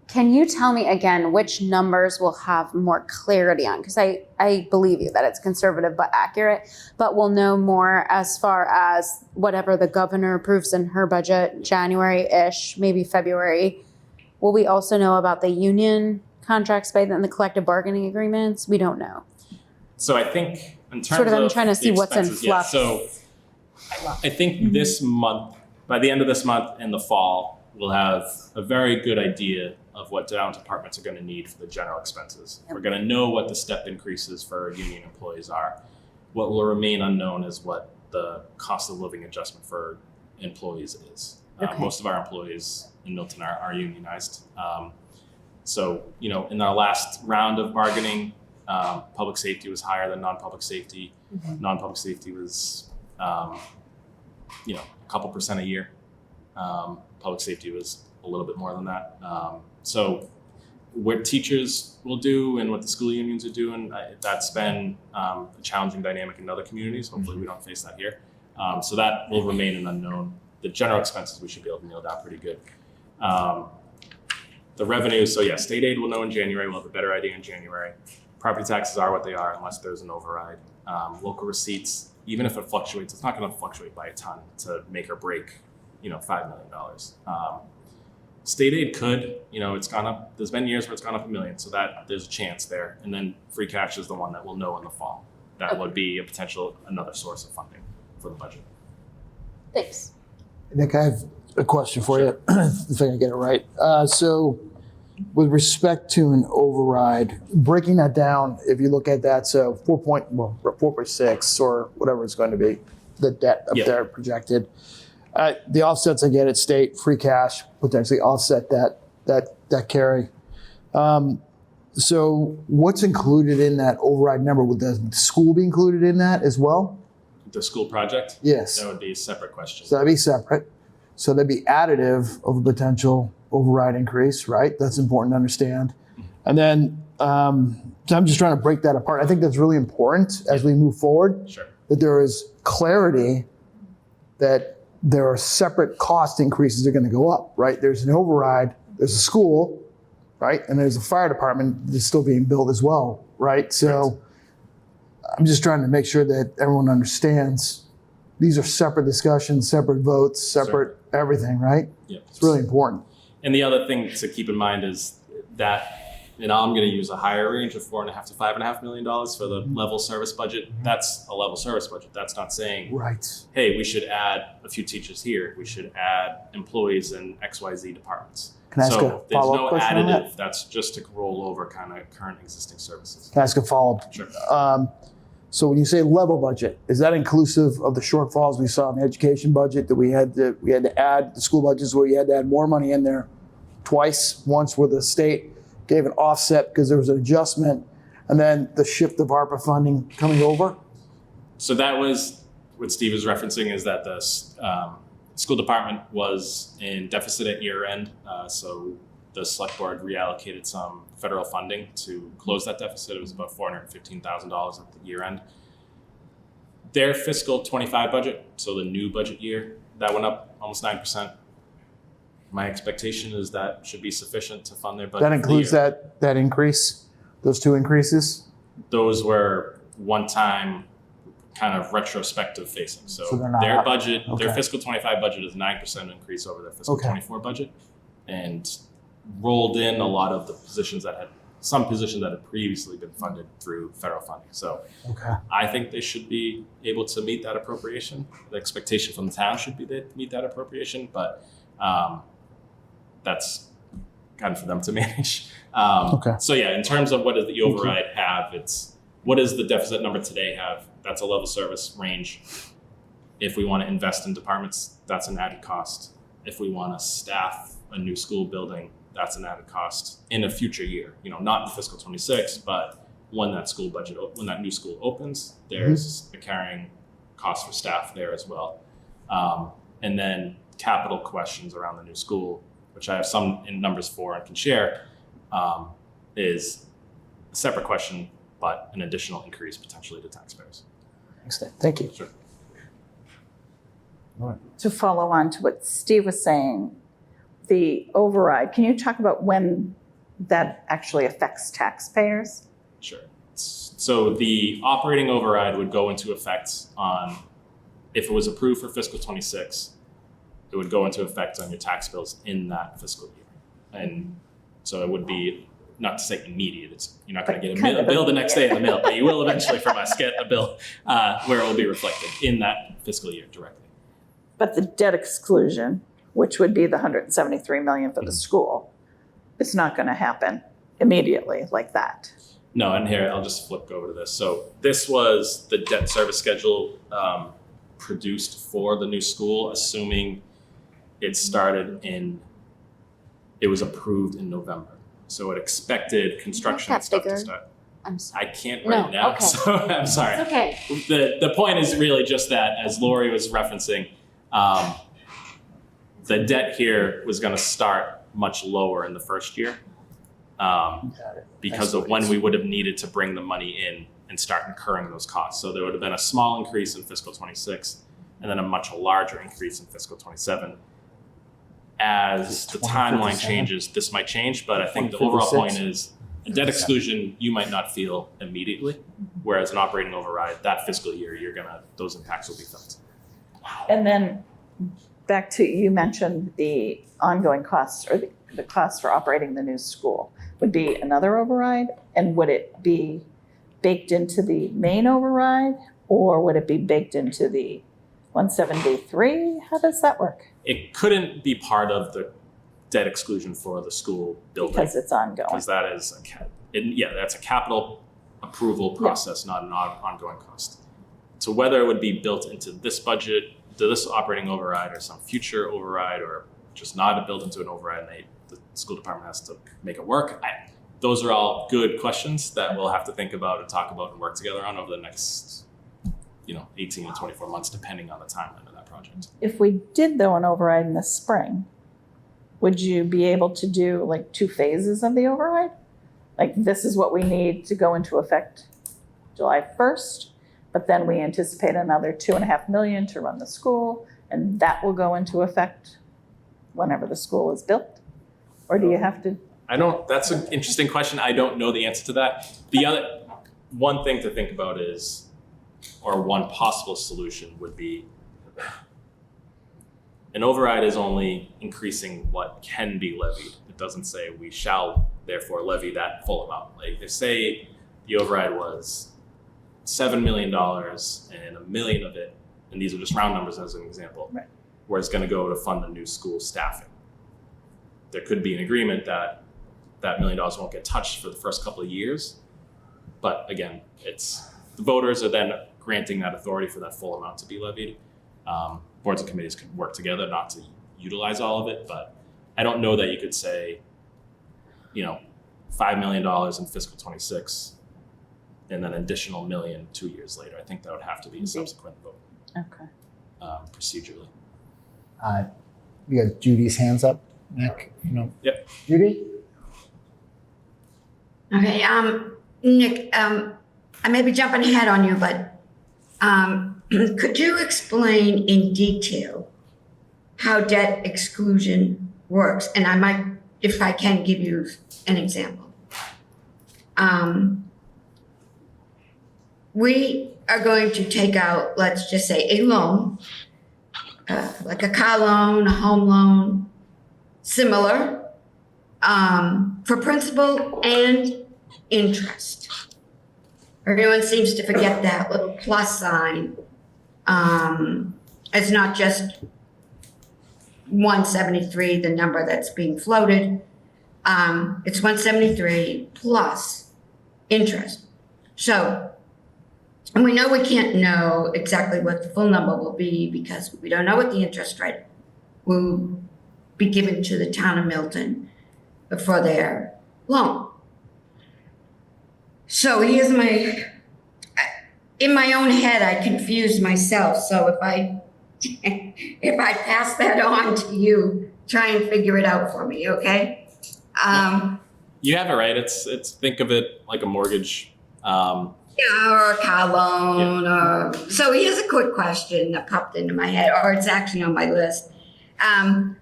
can you tell me again which numbers we'll have more clarity on? Because I believe you that it's conservative but accurate, but we'll know more as far as whatever the governor approves in her budget, January-ish, maybe February. Will we also know about the union contracts by then, the collective bargaining agreements? We don't know. So I think in terms Sort of, I'm of trying to see the what's in expenses, yeah, flux. so I think this month, by the end of this month in the fall, we'll have a very good idea of what town departments are going to need for the general expenses. We're going to know what the step increases for union employees are. What will remain unknown is what the cost of living adjustment for employees is. Okay. Most of our employees in Milton are unionized. So, in our last round of bargaining, public safety was higher than non-public safety. Mm-hmm. Non-public safety was, a couple percent a year. Public safety was a little bit more than that. So what teachers will do and what the school unions are doing, that's been a challenging dynamic in other communities. Hopefully we don't face that here. So that will remain an unknown. The general expenses we should be able to nail down pretty good. The revenue, so yeah, state aid we'll know in January. We'll have a better idea in January. Property taxes are what they are unless there's an override. Local receipts, even if it fluctuates, it's not going to fluctuate by a ton to make or break, $5 million. State aid could, it's gone up. There's been years where it's gone up $1 million, so that there's a chance there. And then free cash is the one that we'll know in the fall. That would be another source of funding for the budget. Thanks. Nick, I have a question for you, if I can get it right. So with respect to an override, breaking that down, if you look at that, so 4.6 or whatever it's going to be, the debt up there projected. The offsets I get at state, free cash, potentially offset that carry. So what's included in that override number? Would the school be included in that as well? The school project? Yes. That would be a separate question. So that'd be separate. So that'd be additive of a potential override increase, right? That's important to understand. And then, so I'm just trying to break that apart. I think that's really important as we move forward. Sure. That there is clarity that there are separate cost increases that are going to go up, right? There's an override, there's a school, right? And there's a fire department that's still being built as well, right? So I'm just trying to make sure that everyone understands these are separate discussions, separate votes, separate everything, right? Yeah. It's really important. And the other thing to keep in mind is that, I'm going to use a higher range of $4.5 to $5.5 million for the level service budget. That's a level service budget. That's not saying, hey, we should add a few teachers here. We should add employees in XYZ departments. Can I ask a there's follow-up no question on additive. that? That's just to roll over kind of current existing services. Can I ask a follow-up? Sure. So when you say level budget, is that inclusive of the shortfalls we saw in the education budget that we had to add, the school budgets where you had to add more money in there twice, once where the state gave an offset because there was an adjustment, and then the shift of ARPA funding coming over? So that was what Steve is referencing, is that the school department was in deficit at year end. So the select board reallocated some federal funding to close that deficit. It was about $415,000 at the year end. Their fiscal 25 budget, so the new budget year, that went up almost 9%. My expectation is that should be sufficient to fund their budget. That includes that increase, those two increases? Those were one-time kind of retrospective facing. So they're not their up. budget, Okay. their fiscal 25 budget is 9% increase over their fiscal 24 budget, and rolled in a lot of the positions some positions that had previously been funded through federal funding. So I think they should be able to meet that appropriation. The expectation from the town should be they meet that appropriation, but that's kind of for them to manage. So yeah, in terms of what does the override have, what does the deficit number today have? That's a level service range. If we want to invest in departments, that's an added cost. If we want to staff a new school building, that's an added cost in a future year. Not in fiscal 26, but when that new school opens, there's a carrying cost for staff there as well. And then capital questions around the new school, which I have some in numbers for and can share, is a separate question, but an additional increase potentially to taxpayers. Thank you. Sure. To follow on to what Steve was saying, the override, can you talk about when that actually affects taxpayers? Sure. So the operating override would go into effect if it was approved for fiscal 26, it would go into effect on your tax bills in that fiscal year. And so it would be, not to say immediate, you're not going to get a bill the next day in the mail, but you will eventually from us get a bill where it will be reflected in that fiscal year directly. But the debt exclusion, which would be the $173 million for the school, it's not going to happen immediately like that. No, and here, I'll just flip over to this. So this was the debt service schedule produced for the new school, assuming it was approved in November. So it expected construction and stuff to start. I'm sorry. I can't right now, okay. so I'm sorry. It's okay. The point is really just that, as Lori was referencing, the debt here was going to start much lower in the first year. because of when we would have needed to bring the money in and start incurring those costs. So there would have been a small increase in fiscal 26 and then a much larger increase in fiscal 27. As the timeline changes, this might change, but I think the overall point is a debt exclusion you might not feel immediately, whereas an operating override, that fiscal year, those impacts will be felt. And then back to, you mentioned the ongoing costs or the costs for operating the new school would be another override, and would it be baked into the main override or would it be baked into the 173? How does that work? It couldn't be part of the debt exclusion for the school building. Because it's ongoing. Because that is, that's a capital approval process, not an ongoing cost. So whether it would be built into this budget, to this operating override or some future override, or just not built into an override and the school department has to make it work, those are all good questions that we'll have to think about and talk about and work together on over the next 18 to 24 months, depending on the timeline of that project. If we did though an override in the spring, would you be able to do like 2 phases of the override? Like, this is what we need to go into effect July 1st, but then we anticipate another $2.5 million to run the school, and that will go into effect whenever the school is built? Or do you have to? That's an interesting question. I don't know the answer to that. The other one thing to think about is, or one possible solution would be, an override is only increasing what can be levied. It doesn't say we shall therefore levy that full amount. Like, if say the override was $7 million and $1 million of it, and these are just round numbers as an example, right, where it's going to go to fund the new school staffing. There could be an agreement that $1 million won't get touched for the first couple of years. But again, the voters are then granting that authority for that full amount to be levied. Boards and committees can work together not to utilize all of it, but I don't know that you could say, $5 million in fiscal 26 and then an additional $1 million 2 years later. I think that would have to be a subsequent vote. Okay. Procedurally. We got Judy's hands up. Nick, Yep. Judy? Okay, Nick, I may be jumping ahead on you, but could you explain in detail how debt exclusion works? And I might, if I can, give you an example. We are going to take out, let's just say, a loan, like a car loan, a home loan, similar, for principal and interest. Everyone seems to forget that little plus sign. It's not just 173, the number that's being floated. It's 173 plus interest. So, and we know we can't know exactly what the full number will be because we don't know what the interest rate will be given to the town of Milton for their loan. So here's in my own head, I confused myself. So if I pass that on to you, try and figure it out for me, okay? You have it right. It's think of it like a mortgage. Or a car loan. Yeah. So here's a quick question that popped into my head, or it's actually on my list.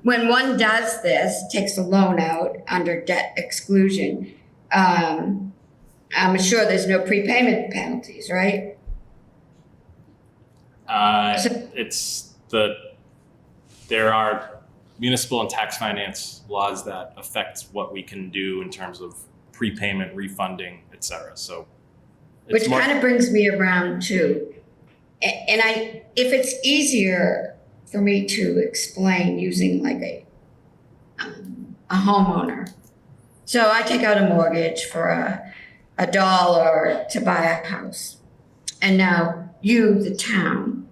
When one does this, takes a loan out under debt exclusion, I'm sure there's no prepayment penalties, right? There are municipal and tax finance laws that affect what we can do in terms of prepayment, refunding, et cetera. So, which kind of brings me around to, and if it's easier for me to explain using like a homeowner. So I take out a mortgage for $1 to buy a house. And now you, the town,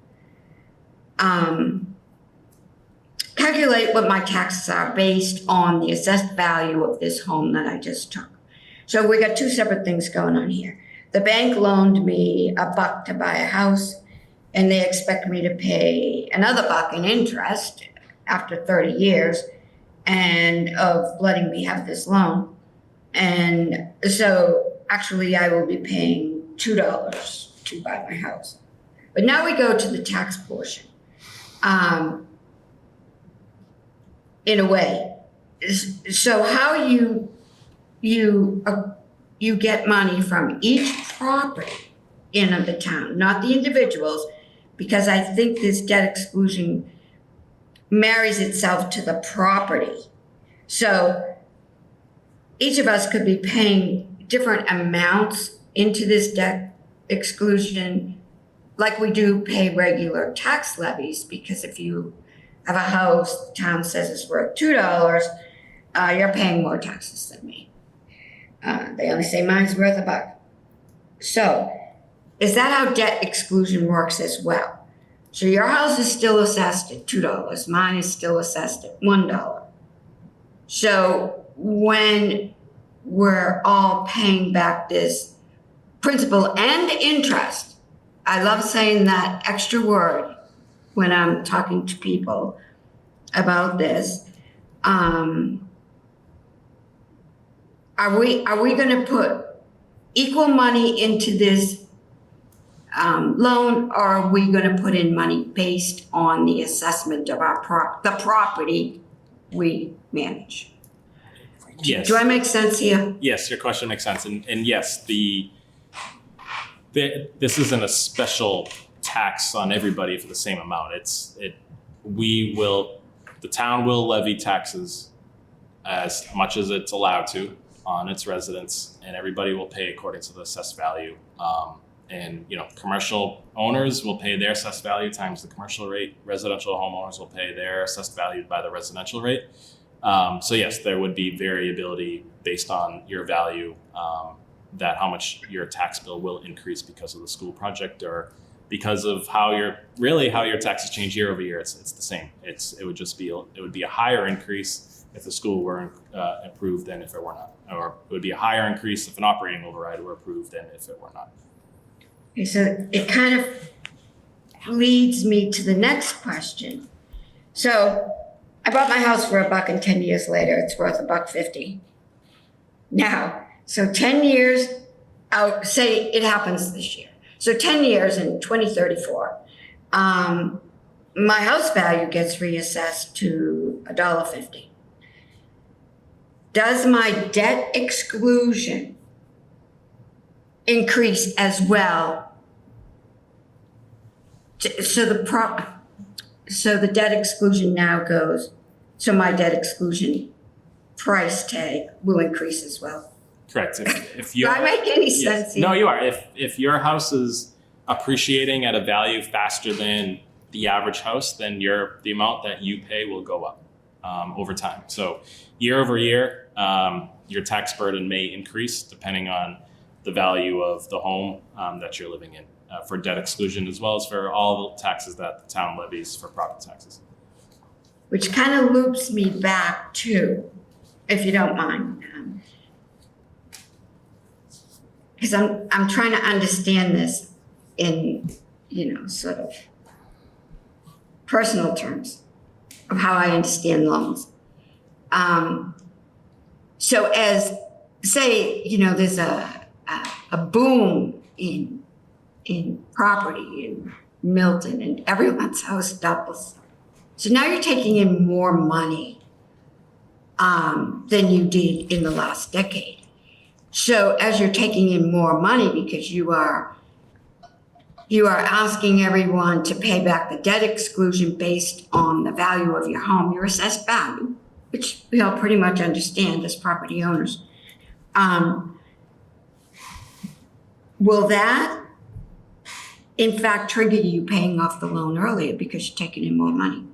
calculate what my taxes are based on the assessed value of this home that I just took. So we got 2 separate things going on here. The bank loaned me $1 to buy a house, and they expect me to pay another $1 in interest after 30 years and of letting me have this loan. And so actually I will be paying $2 to buy my house. But now we go to the tax portion. In a way. So how you get money from each property in the town, not the individuals, because I think this debt exclusion marries itself to the property. So each of us could be paying different amounts into this debt exclusion like we do pay regular tax levies, because if you have a house, the town says it's worth $2, you're paying more taxes than me. They only say mine's worth $1. So is that how debt exclusion works as well? So your house is still assessed at $2, mine is still assessed at $1. So when we're all paying back this principal and interest, I love saying that extra word when I'm talking to people about this. Are we going to put equal money into this loan, or are we going to put in money based on the assessment of the property we manage? Yes. Do I make sense here? Yes, your question makes sense. And yes, this isn't a special tax on everybody for the same amount. The town will levy taxes as much as it's allowed to on its residents, and everybody will pay according to the assessed value. And commercial owners will pay their assessed value times the commercial rate. Residential homeowners will pay their assessed value by the residential rate. So yes, there would be variability based on your value, that how much your tax bill will increase because of the school project, or because of how your taxes change year over year. It's the same. It would be a higher increase if the school were approved than if it were not, or it would be a higher increase if an operating override were approved than if it were not. Okay, so it kind of leads me to the next question. So I bought my house for $1, and 10 years later, it's worth $1.50. Now, so 10 years out, say it happens this year. So 10 years in 2034, my house value gets reassessed to $1.50. Does my debt exclusion increase as well? So the debt exclusion now goes, so my debt exclusion price tag will increase as well. Correct. If Do I make any sense here? No, you are. If your house is appreciating at a value faster than the average house, then the amount that you pay will go up over time. So year over year, your tax burden may increase depending on the value of the home that you're living in, for debt exclusion, as well as for all the taxes that the town levies for property taxes. Which kind of loops me back to, if you don't mind, because I'm trying to understand this in, sort of personal terms of how I understand loans. So as, say, there's a boom in property in Milton, and everyone's house doubles. So now you're taking in more money than you did in the last decade. So as you're taking in more money, because you are asking everyone to pay back the debt exclusion based on the value of your home, your assessed value, which we all pretty much understand as property owners. Will that, in fact, trigger you paying off the loan earlier because you're taking in more money?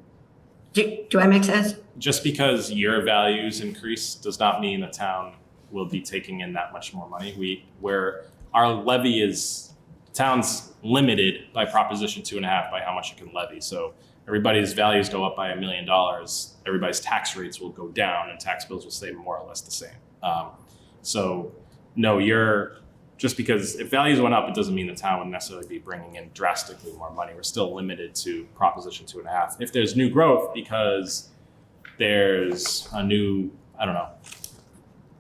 Do I make sense? Just because your values increase does not mean the town will be taking in that much more money. Where our levy is, town's limited by Proposition 2.5 by how much you can levy. So everybody's values go up by $1 million, everybody's tax rates will go down and tax bills will stay more or less the same. So no, just because if values went up, it doesn't mean the town would necessarily be bringing in drastically more money. We're still limited to Proposition 2.5. If there's new growth because there's a new,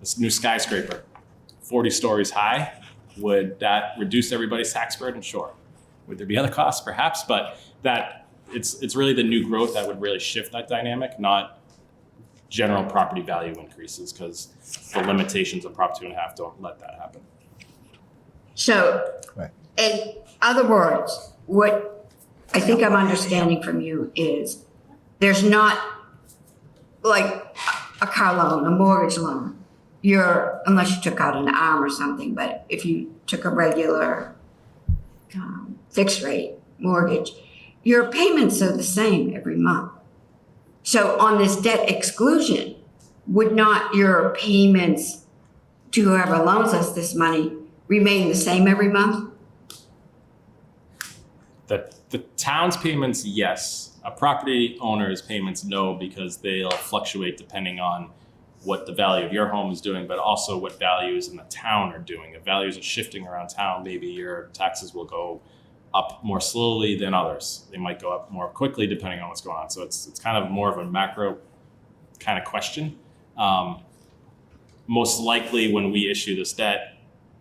this new skyscraper, 40 stories high, would that reduce everybody's tax burden? Sure. Would there be other costs? Perhaps, but that it's really the new growth that would really shift that dynamic, not general property value increases, because the limitations of Prop 2.5 don't let that happen. So, Right. in other words, what I think I'm understanding from you is there's not like a car loan, a mortgage loan. Unless you took out an ARM or something, but if you took a regular fixed rate mortgage, your payments are the same every month. So on this debt exclusion, would not your payments to whoever loans us this money remain the same every month? The town's payments, yes. A property owner's payments, no, because they'll fluctuate depending on what the value of your home is doing, but also what values in the town are doing. If values are shifting around town, maybe your taxes will go up more slowly than others. They might go up more quickly depending on what's going on. So it's kind of more of a macro kind of question. Most likely when we issue this debt,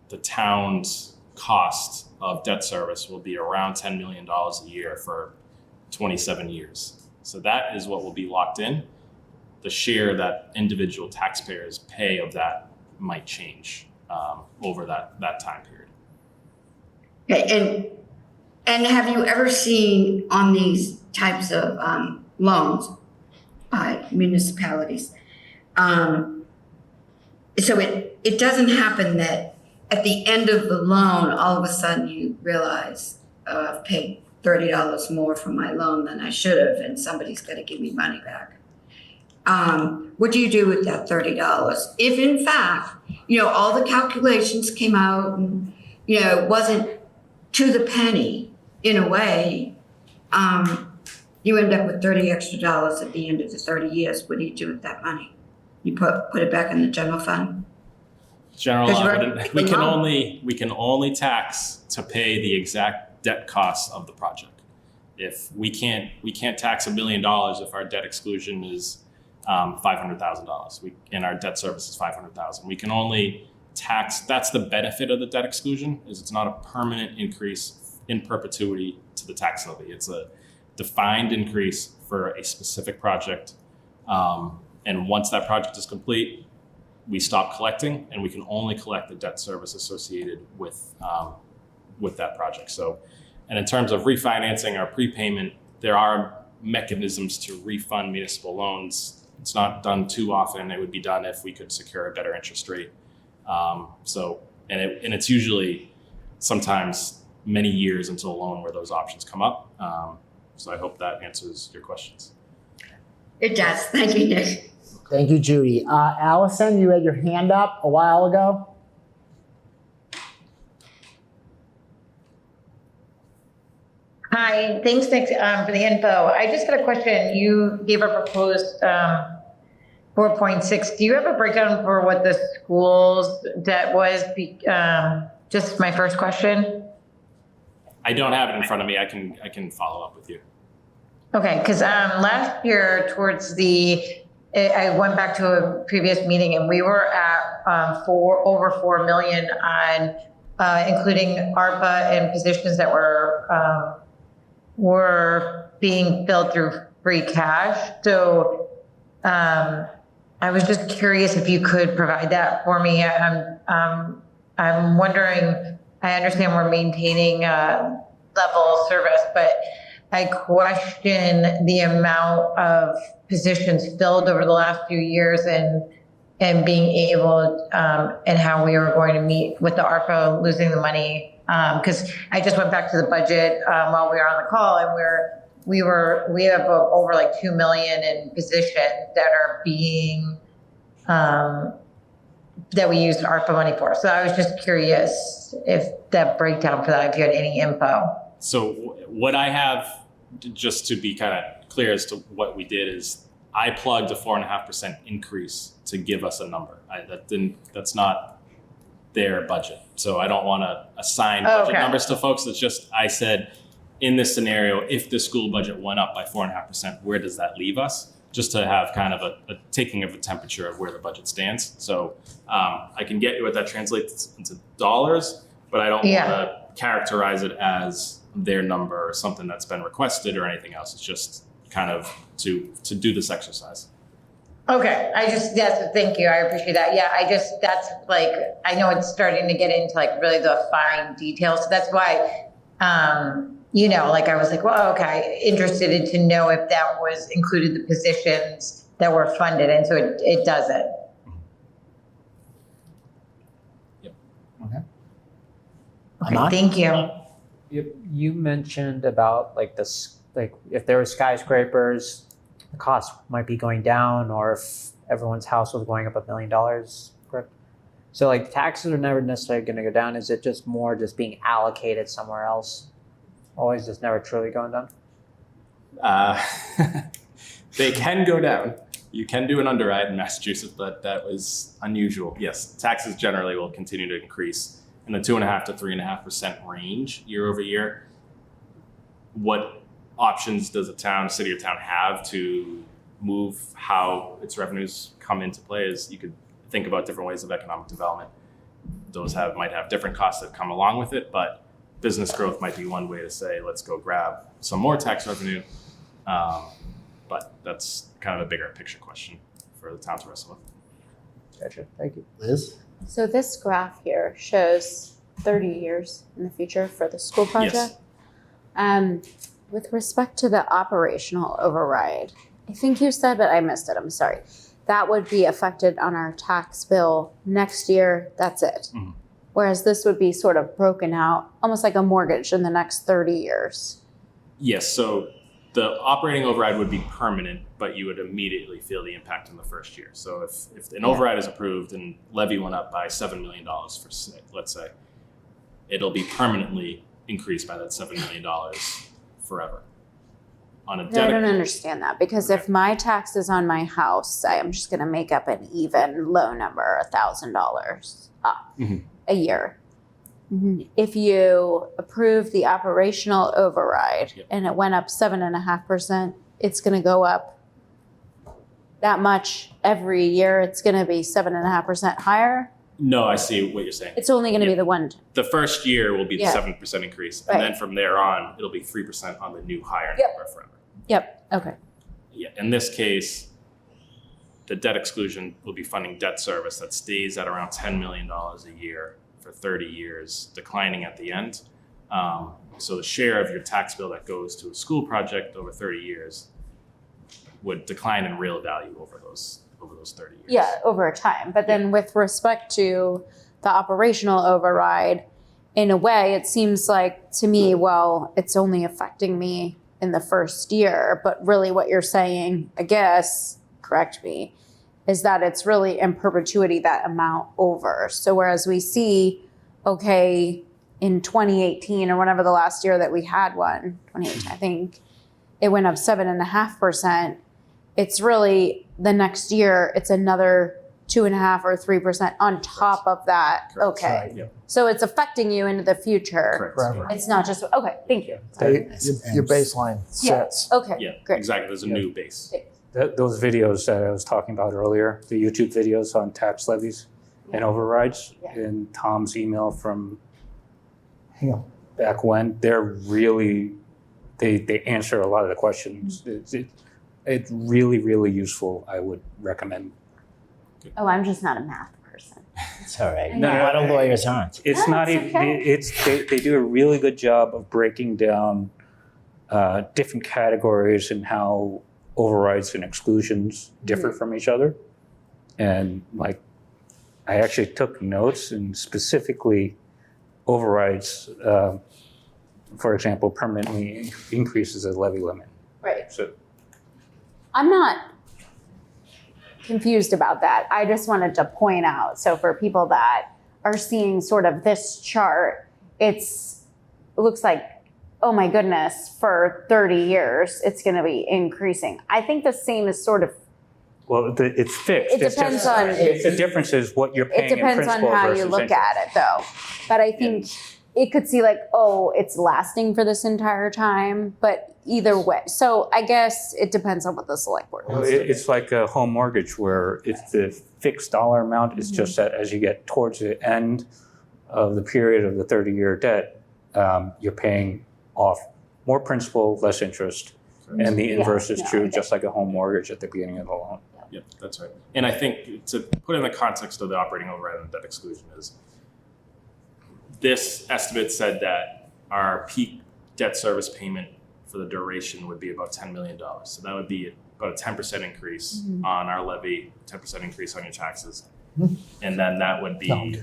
the town's cost of debt service will be around $10 million a year for 27 years. So that is what will be locked in. The share that individual taxpayers pay of that might change over that time period. Okay, and have you ever seen on these types of loans by municipalities? So it doesn't happen that at the end of the loan, all of a sudden you realize, oh, I've paid $30 more for my loan than I should have, and somebody's got to give me money back. What do you do with that $30? If in fact, all the calculations came out and, it wasn't to the penny in a way, you end up with $30 extra at the end of the 30 years. What do you do with that money? You put it back in the general fund? We can only tax to pay the exact debt costs of the project. If we can't tax $1 million if our debt exclusion is $500,000. And our debt service is $500,000. We can only tax. That's the benefit of the debt exclusion, is it's not a permanent increase in perpetuity to the tax levy. It's a defined increase for a specific project. And once that project is complete, we stop collecting, and we can only collect the debt service associated with that project. So, and in terms of refinancing our prepayment, there are mechanisms to refund municipal loans. It's not done too often. It would be done if we could secure a better interest rate. And it's usually sometimes many years until a loan where those options come up. So I hope that answers your questions. It does. Thank you, Nick. Thank you, Judy. Allison, you had your hand up a while ago. Hi, thanks, Nick, for the info. I just got a question. You gave a proposed 4.6. Do you have a breakdown for what the school's debt was? Just my first question. I don't have it in front of me. I can follow up with you. Okay, because last year I went back to a previous meeting and we were at over 4 million on including ARPA and positions that were being filled through free cash. So I was just curious if you could provide that for me. I'm wondering, I understand we're maintaining level service, but I question the amount of positions filled over the last few years and being able and how we were going to meet with the ARPA losing the money. Because I just went back to the budget while we were on the call, and we have over like 2 million in positions that are being that we used ARPA money for. So I was just curious if that breakdown for that, if you had any info. So what I have, just to be kind of clear as to what we did, is I plugged a 4.5% increase to give us a number. That's not their budget. So I don't want to assign budget numbers to folks. It's just, I said, in this scenario, if the school budget went up by 4.5%, where does that leave us? just to have kind of a taking of a temperature of where the budget stands. So I can get you what that translates into dollars, but I don't want to characterize it as their number or something that's been requested or anything else. It's just kind of to do this exercise. Okay, thank you, I appreciate that. Yeah, that's like, I know it's starting to get into like really the fine details. So that's why, like I was like, well, okay, interested to know if that was included the positions that were funded. And so it doesn't. Yep. Okay, thank you. You mentioned about like if there were skyscrapers, the cost might be going down, or if everyone's house was going up $1 million, correct? So like taxes are never necessarily going to go down. Is it just more just being allocated somewhere else? Always just never truly going down? They can go down. You can do an underride in Massachusetts, but that was unusual. Yes, taxes generally will continue to increase in the 2.5% to 3.5% range year over year. What options does city or town have to move how its revenues come into play? Is you could think about different ways of economic development. Those might have different costs that come along with it, but business growth might be one way to say, let's go grab some more tax revenue. But that's kind of a bigger picture question for the town to wrestle with. Gotcha, thank you. Liz? So this graph here shows 30 years in the future for the school project. Yes. With respect to the operational override, I think you said, but I missed it, I'm sorry. That would be affected on our tax bill next year, that's it. Mm-hmm. Whereas this would be sort of broken out, almost like a mortgage in the next 30 years. Yes, so the operating override would be permanent, but you would immediately feel the impact in the first year. So if an override is approved and levy went up by $7 million let's say, it'll be permanently increased by that $7 million forever. On a I don't understand that, because if my taxes on my house, I'm just going to make up an even low number, $1,000 a year. If you approve the operational override and it went up 7.5%, it's going to go up that much every year. It's going to be 7.5% higher. No, I see what you're saying. It's only going to be the one. The first year will be the 7% increase, and Right. then from there on, it'll be 3% on the new higher number forever. Yep. Okay. Yeah, in this case, the debt exclusion will be funding debt service that stays at around $10 million a year for 30 years, declining at the end. So the share of your tax bill that goes to a school project over 30 years would decline in real value over those 30 years. Yeah, over time. But then with respect to the operational override, in a way, it seems like to me, well, it's only affecting me in the first year. But really what you're saying, I guess, correct me, is that it's really in perpetuity that amount over. So whereas we see, okay, in 2018 or whatever the last year that we had one, 2018, I think, it went up 7.5%. It's really the next year, it's another 2.5% or 3% on top of that. Correct. Okay. Right. Yep. So it's affecting you into the future. Correct. Forever. It's not just, okay, thank you. Your baseline Yeah. sets. Okay, Yeah, great. exactly. There's a new base. Those videos that I was talking about earlier, the YouTube videos on tax levies and overrides, Yeah. in Tom's email from Hang on. back when, they're really, they answer a lot of the questions. It's really, really useful. I would recommend. Oh, I'm just not a math person. It's all right. No, A lot of lawyers aren't. It's No, not it's even, okay. they do a really good job of breaking down different categories and how overrides and exclusions differ from each other. And like, I actually took notes, and specifically overrides, for example, permanently increases the levy limit. Right. So I'm not confused about that. I just wanted to point out, so for people that are seeing sort of this chart, it looks like, oh my goodness, for 30 years, it's going to be increasing. I think the same is sort of, well, it's fixed. It depends on- The difference is what you're it paying in depends on principal how you versus look interest. at it though. But I think it could see like, oh, it's lasting for this entire time, but either way. So I guess it depends on what the select board wants. It's like a home mortgage where it's the fixed dollar amount. It's just that as you get towards the end of the period of the 30-year debt, you're paying off more principal, less interest. And the inverse is true, just like a home mortgage at the beginning of the loan. Yep, that's right. And I think to put in the context of the operating override and debt exclusion is this estimate said that our peak debt service payment for the duration would be about $10 million. So that would be about a 10% increase on our levy, 10% increase on your taxes. And then that would be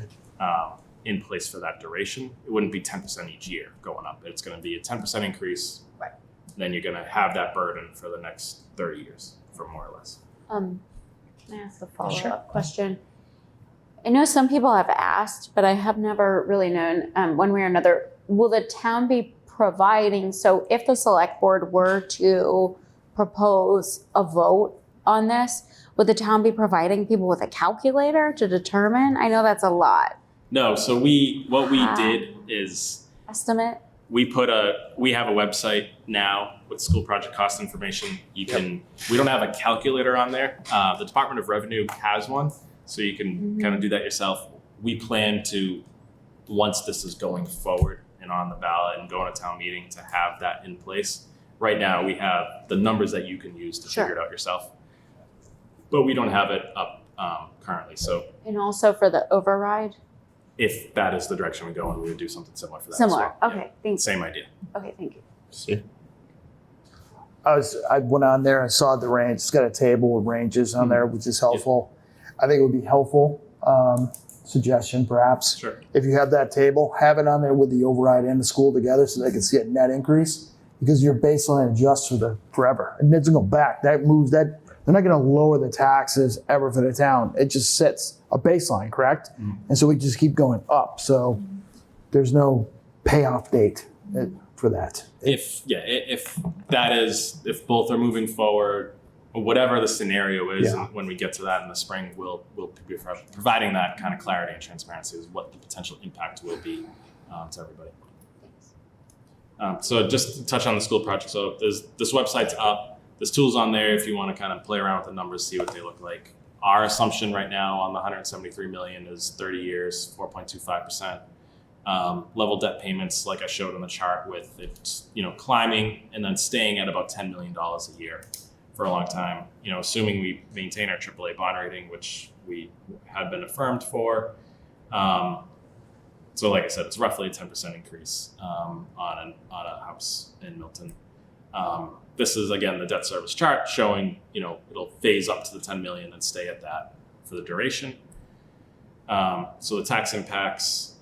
in place for that duration. It wouldn't be 10% each year going up. It's going to be a 10% increase. Right. Then you're going to have that burden for the next 30 years, for more or less. Can I ask a follow-up question? I know some people have asked, but I have never really known one way or another. Will the town be providing, so if the select board were to propose a vote on this, would the town be providing people with a calculator to determine? I know that's a lot. No, so what we did is Estimate? we have a website now with school project cost information. We don't have a calculator on there. The Department of Revenue has one, so you can kind of do that yourself. We plan to, once this is going forward and on the ballot and going to town meeting, to have that in place. Right now, we have the numbers that you can use to figure it out yourself, but we don't have it up currently. So, And also for the override? if that is the direction we go, and we would do something similar for that. Similar, as well. okay, thank you. Same idea. Okay, thank you. See? I went on there and saw the range. It's got a table with ranges on there, which is helpful. I think it would be helpful, suggestion perhaps. Sure. If you have that table, have it on there with the override and the school together so they can see a net increase, because your baseline adjusts for the forever. It doesn't go back. That moves that. They're not going to lower the taxes ever for the town. It just sets a baseline, correct? And so we just keep going up. So there's no payoff date for that. If both are moving forward, or whatever the scenario is, and when we get to that in the spring, we'll be providing that kind of clarity and transparency as what the potential impact will be to everybody. So just to touch on the school project, so this website's up. There's tools on there if you want to kind of play around with the numbers, see what they look like. Our assumption right now on the $173 million is 30 years, 4.25%. Level debt payments, like I showed on the chart, with it, climbing and then staying at about $10 million a year for a long time. Assuming we maintain our AAA bond rating, which we have been affirmed for. So, like I said, it's roughly a 10% increase on a house in Milton. This is, again, the debt service chart showing, it'll phase up to the 10 million and stay at that for the duration. So the tax impacts,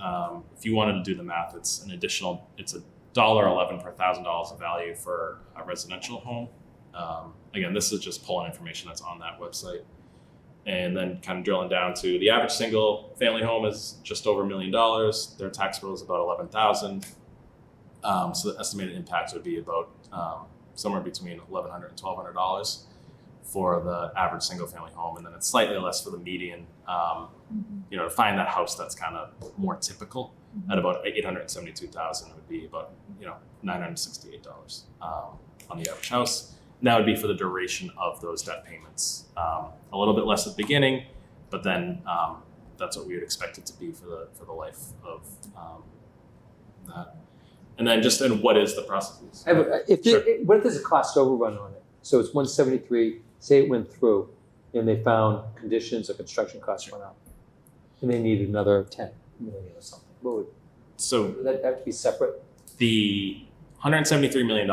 if you wanted to do the math, it's $1.11 per $1,000 of value for a residential home. Again, this is just pulling information that's on that website. And then kind of drilling down to the average single family home is just over $1 million. Their tax bill is about $11,000. So the estimated impact would be about somewhere between $1,100 and $1,200 for the average single family home. And then it's slightly less for the median, to find that house that's kind of more typical at about $872,000 would be about, $968 on the average house. And that would be for the duration of those debt payments. A little bit less at the beginning, but then that's what we would expect it to be for the life of that. And then just in what is the process? What if there's a cost overrun on it? So it's 173, say it went through and they found conditions or construction costs went up and they need another 10 million or something. Would that have to be separate? The $173 million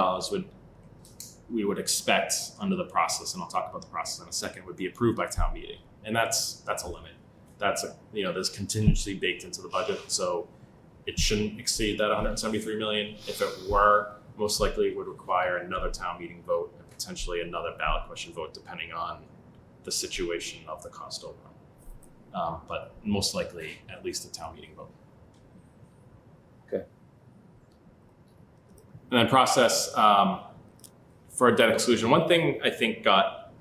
we would expect under the process, and I'll talk about the process in a second, would be approved by town meeting. And that's a limit. There's contingency baked into the budget. So it shouldn't exceed that 173 million. If it were, most likely it would require another town meeting vote and potentially another ballot question vote, depending on the situation of the cost overrun. But most likely at least a town meeting vote. Okay. And then process for a debt exclusion. One thing I think got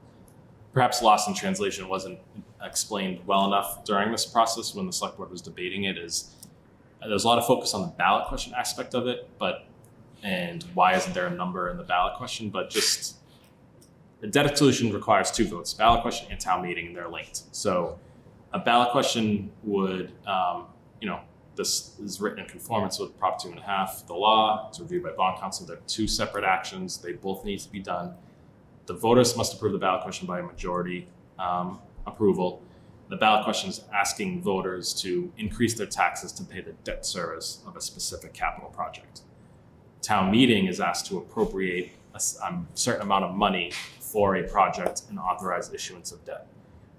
perhaps lost in translation, wasn't explained well enough during this process when the select board was debating it, is there's a lot of focus on the ballot question aspect of it, and why isn't there a number in the ballot question? But just the debt exclusion requires 2 votes, ballot question and town meeting, and they're linked. So a ballot question would, this is written in conformance with Prop 2.5, the law. It's reviewed by bond counsel. They're 2 separate actions. They both need to be done. The voters must approve the ballot question by a majority approval. The ballot question is asking voters to increase their taxes to pay the debt service of a specific capital project. Town meeting is asked to appropriate a certain amount of money for a project and authorize issuance of debt.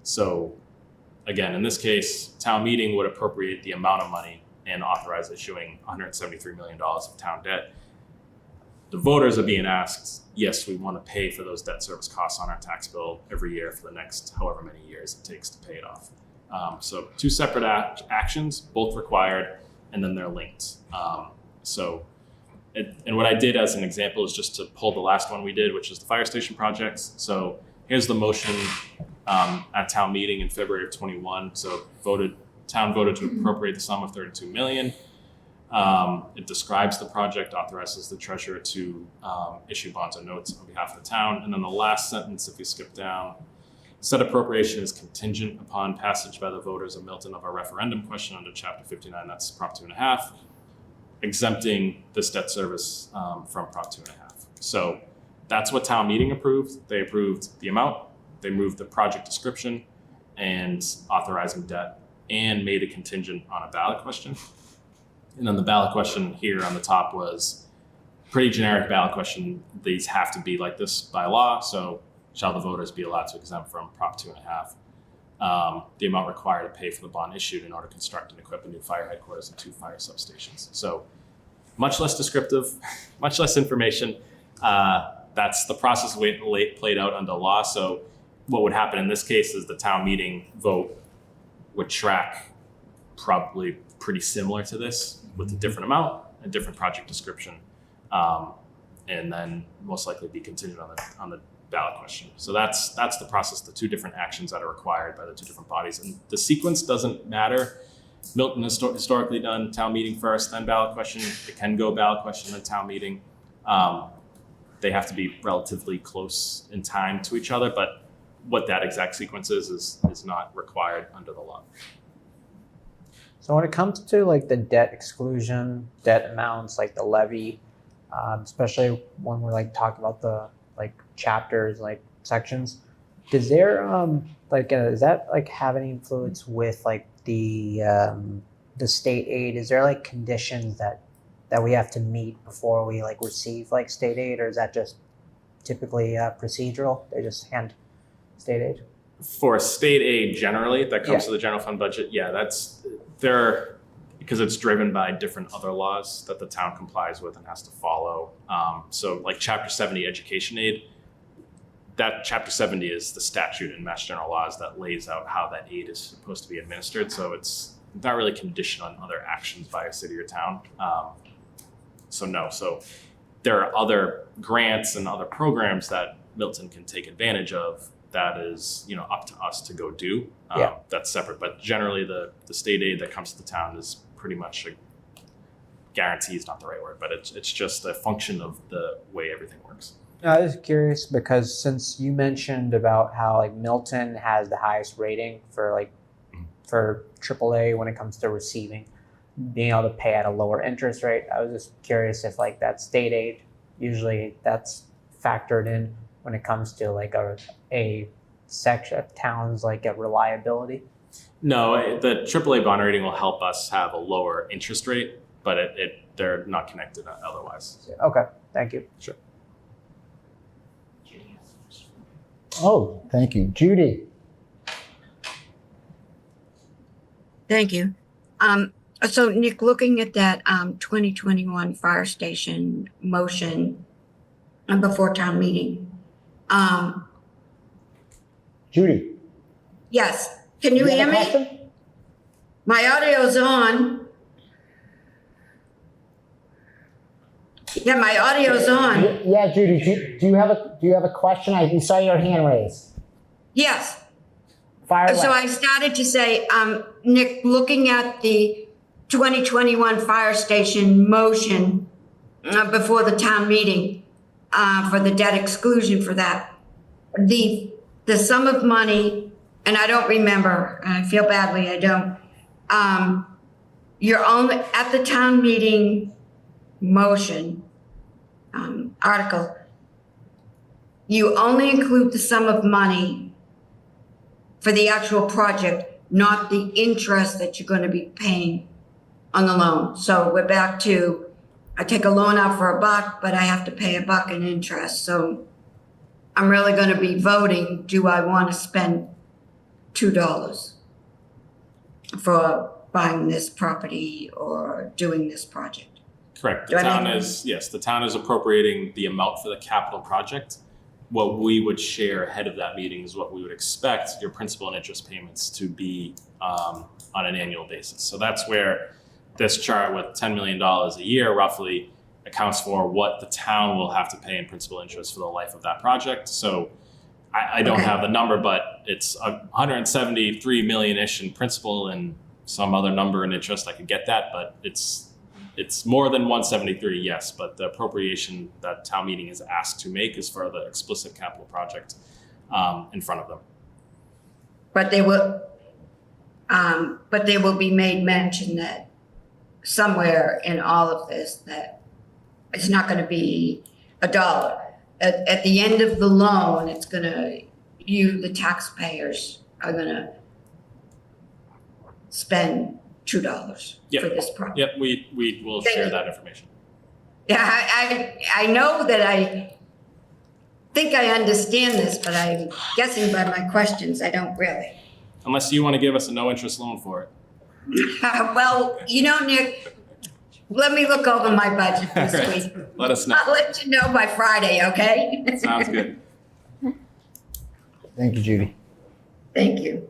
So again, in this case, town meeting would appropriate the amount of money and authorize issuing $173 million of town debt. The voters are being asked, yes, we want to pay for those debt service costs on our tax bill every year for the next however many years it takes to pay it off. So 2 separate actions, both required, and then they're linked. And what I did as an example is just to pull the last one we did, which is the fire station projects. So here's the motion at town meeting in February of 21. So town voted to appropriate the sum of $32 million. It describes the project, authorizes the treasurer to issue bonds or notes on behalf of the town. And then the last sentence, if we skip down, said appropriation is contingent upon passage by the voters of Milton of a referendum question under Chapter 59, that's Prop 2.5, exempting this debt service from Prop 2.5. So that's what town meeting approved. They approved the amount, they moved the project description and authorizing debt, and made a contingent on a ballot question. And then the ballot question here on the top was pretty generic ballot question. These have to be like this by law. So shall the voters be allowed to exempt from Prop 2.5 the amount required to pay for the bond issued in order to construct and equip a new fire headquarters and 2 fire substations. So much less descriptive, much less information. That's the process played out under law. So what would happen in this case is the town meeting vote would track probably pretty similar to this with a different amount, a different project description, and then most likely be contingent on the ballot question. So that's the process, the 2 different actions that are required by the 2 different bodies. And the sequence doesn't matter. Milton has historically done town meeting first, then ballot question. It can go ballot question, then town meeting. They have to be relatively close in time to each other, but what that exact sequence is not required under the law. So when it comes to like the debt exclusion, debt amounts, like the levy, especially when we're like talking about the like chapters, like sections, does there does that like have any influence with like the state aid? Is there like conditions that we have to meet before we like receive like state aid, or is that just typically procedural? They just hand state aid? For state aid generally, that comes to the general fund budget. Yeah, that's there because it's driven by different other laws that the town complies with and has to follow. So like Chapter 70 education aid, that Chapter 70 is the statute in Mass General laws that lays out how that aid is supposed to be administered. So it's not really conditioned on other actions by a city or town. So there are other grants and other programs that Milton can take advantage of that is, up to us to go do. That's separate, but generally the state aid that comes to the town is pretty much guarantee is not the right word, but it's just a function of the way everything works. I was curious because since you mentioned about how like Milton has the highest rating for AAA when it comes to receiving, being able to pay at a lower interest rate, I was just curious if like that state aid, usually that's factored in when it comes to like a section of towns like a reliability. No, the AAA bond rating will help us have a lower interest rate, but they're not connected otherwise. Okay, thank you. Sure. Oh, thank you. Judy. Thank you. So Nick, looking at that 2021 fire station motion before town meeting. Judy. Yes. Can you hear me? Question? My audio's on. Yeah, my audio's on. Yeah, Judy. Do you have a question? I saw your hand raised. Yes. Fire away. So I started to say, Nick, looking at the 2021 fire station motion before the town meeting for the debt exclusion for that. The sum of money, and I don't remember, I feel badly, I don't. You're only, at the town meeting motion article, you only include the sum of money for the actual project, not the interest that you're gonna be paying on the loan. So we're back to, I take a loan out for $1, but I have to pay $1 in interest. So I'm really gonna be voting, do I wanna spend $2 for buying this property or doing this project? Correct. Do The I town make- is, yes, the town is appropriating the amount for the capital project. What we would share ahead of that meeting is what we would expect your principal and interest payments to be on an annual basis. So that's where this chart with $10 million a year roughly accounts for what the town will have to pay in principal interest for the life of that project. So I don't Okay. have the number, but it's 173 million-ish in principal and some other number in interest. I could get that, but it's more than 173, yes, but the appropriation that town meeting is asked to make is for the explicit capital project in front of them. But they will be made mention that somewhere in all of this that it's not gonna be $1. At the end of the loan, it's gonna, you, the taxpayers, are gonna spend $2 for this project. Yep, we will Thank share you. that information. Yeah, I know that I think I understand this, but I'm guessing by my questions, I don't really. Unless you want to give us a no interest loan for it. Well, Nick, let me look over my budget All this right, week. let us know. I'll let you know by Friday, okay? Sounds good. Thank you, Judy. Thank you.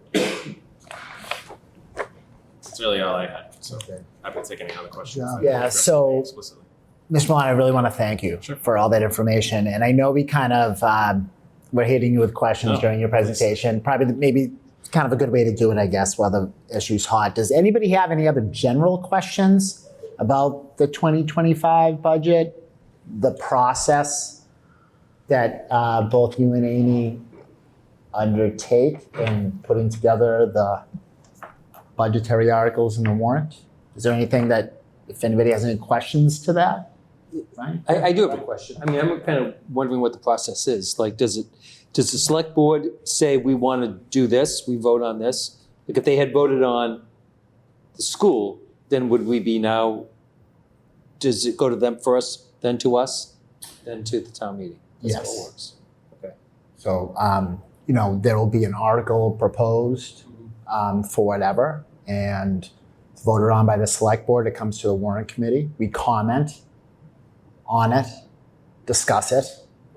That's really all I had. So happy to take any other questions. Yeah, so- Explicitly. Ms. Milano, I really want to thank you for all that information. And I know we kind of were hitting you with questions during your presentation. Probably maybe kind of a good way to do it, I guess, while the issue's hot. Does anybody have any other general questions about the 2025 budget, the process that both you and Amy undertake in putting together the budgetary articles in the warrant? Is there anything that, if anybody has any questions to that? Right? I do have a question. I mean, I'm kind of wondering what the process is. Like, does the select board say we want to do this, we vote on this? Like, if they had voted on the school, then would we be now, does it go to them first, then to us, then to the town meeting? That's how it Yes. works. Okay. So, there will be an article proposed for whatever, and it's voted on by the select board. It comes to the warrant committee. We comment on it, discuss it,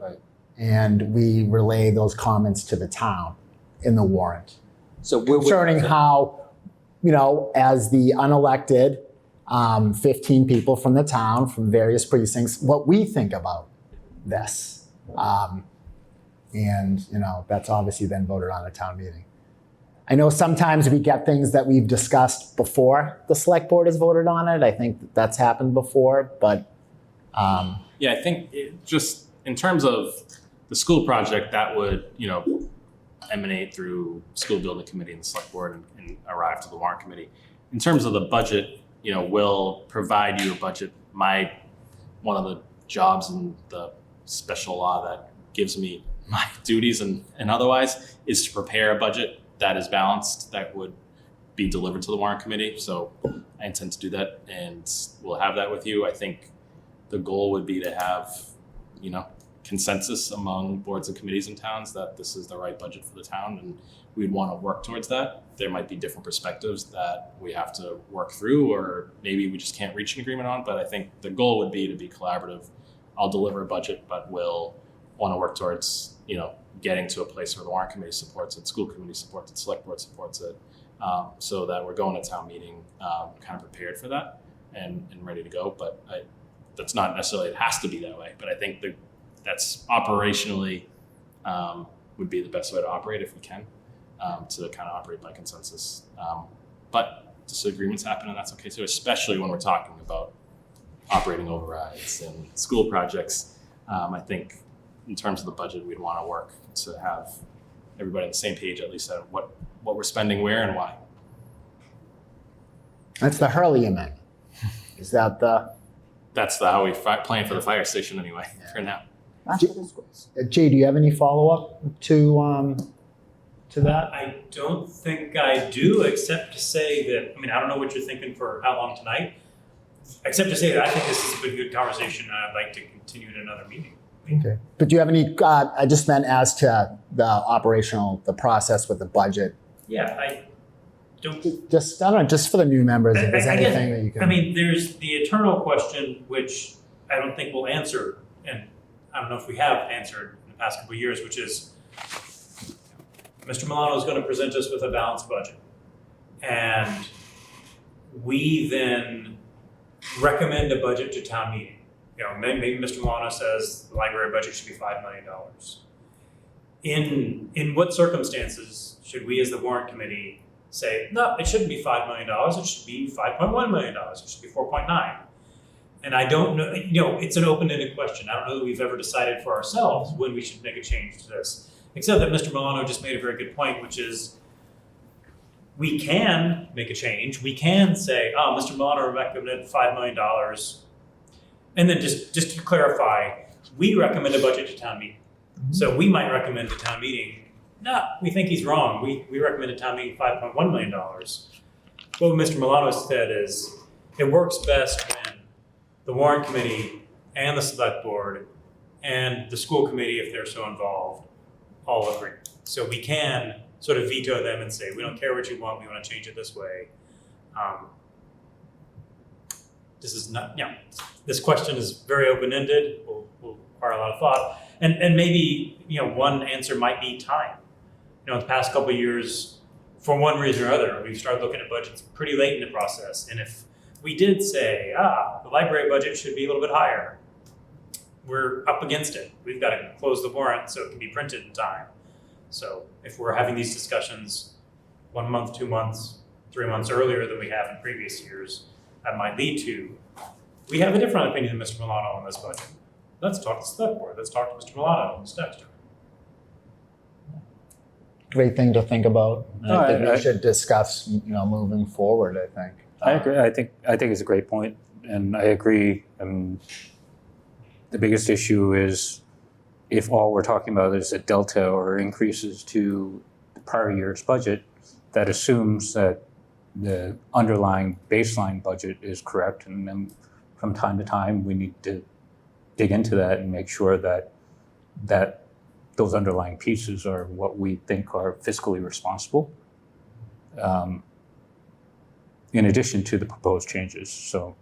Right. and we relay those comments to the town in the warrant. So we're Concerning how, as the unelected 15 people from the town, from various precincts, what we think about this. That's obviously then voted on at town meeting. I know sometimes we get things that we've discussed before the select board has voted on it. I think that's happened before, but Yeah, I think just in terms of the school project, that would, emanate through school building committee and the select board and arrive to the warrant committee. In terms of the budget, we'll provide you a budget. One of the jobs in the special law that gives me my duties and otherwise is to prepare a budget that is balanced, that would be delivered to the warrant committee. So I intend to do that, and we'll have that with you. I think the goal would be to have, consensus among boards and committees and towns that this is the right budget for the town, and we'd want to work towards that. There might be different perspectives that we have to work through, or maybe we just can't reach an agreement on, but I think the goal would be to be collaborative. I'll deliver a budget, but we'll want to work towards, getting to a place where the warrant committee supports it, school committee supports it, select board supports it, so that we're going to town meeting kind of prepared for that and ready to go. But that's not necessarily, it has to be that way, but I think that's operationally would be the best way to operate if we can, to kind of operate by consensus. But disagreements happen, and that's okay too, especially when we're talking about operating overrides and school projects. I think in terms of the budget, we'd want to work to have everybody on the same page, at least at what we're spending where and why. That's the Hurley amendment. Is that the? That's how we plan for the fire station anyway, for now. Not for the schools. Jay, do you have any follow-up to that? I don't think I do, except to say that, I mean, I don't know what you're thinking for how long tonight, except to say that I think this has been a good conversation, and I'd like to continue at another meeting. Okay. But do you have any, I just meant as to the process with the budget. Yeah, I don't. Just, I don't know, just for the new members, if there's Again, anything that you can. I mean, there's the eternal question, which I don't think we'll answer, and I don't know if we have answered in the past couple of years, which is Mr. Milano is going to present us with a balanced budget. And we then recommend a budget to town meeting. You know, maybe Mr. Milano says the library budget should be $5 million. In what circumstances should we as the warrant committee say, no, it shouldn't be $5 million, it should be $5.1 million, it should be 4.9. And I don't know, you know, it's an open-ended question. I don't know that we've ever decided for ourselves when we should make a change to this. Except that Mr. Milano just made a very good point, which is we can make a change. We can say, oh, Mr. Milano recommended $5 million. And then just to clarify, we recommend a budget to town meeting. So we might recommend to town meeting, no, we think he's wrong. We recommend to town meeting $5.1 million. What Mr. Milano said is, it works best when the warrant committee and the select board and the school committee, if they're so involved, all agree. So we can sort of veto them and say, we don't care what you want, we want to change it this way. This is not, yeah, this question is very open-ended, will require a lot of thought. And maybe, you know, one answer might be time. You know, in the past couple of years, for one reason or other, we've started looking at budgets pretty late in the process. And if we did say, the library budget should be a little bit higher, we're up against it. We've got to close the warrant so it can be printed in time. So if we're having these discussions 1 month, 2 months, 3 months earlier than we have in previous years, that might lead to, we have a different opinion than Mr. Milano on this budget. Let's talk to the select board. Let's talk to Mr. Milano on this next. Great thing to think about. No, I think I- we should discuss, you know, moving forward, I think. I agree. I think it's a great point, and I agree. The biggest issue is if all we're talking about is a delta or increases to the prior year's budget, that assumes that the underlying baseline budget is correct, and then from time to time we need to dig into that and make sure that those underlying pieces are what we think are fiscally responsible. In addition to the proposed changes. So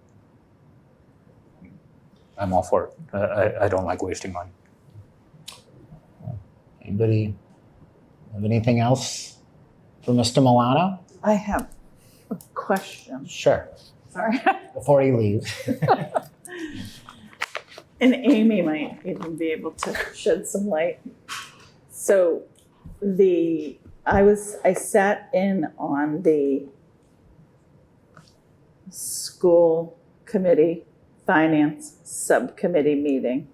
I'm all for it. I don't like wasting money. Anybody have anything else for Mr. Milano? I have a question. Sure. Sorry. Before he leaves. And Amy might even be able to shed some light. So I sat in on the school committee finance subcommittee meeting.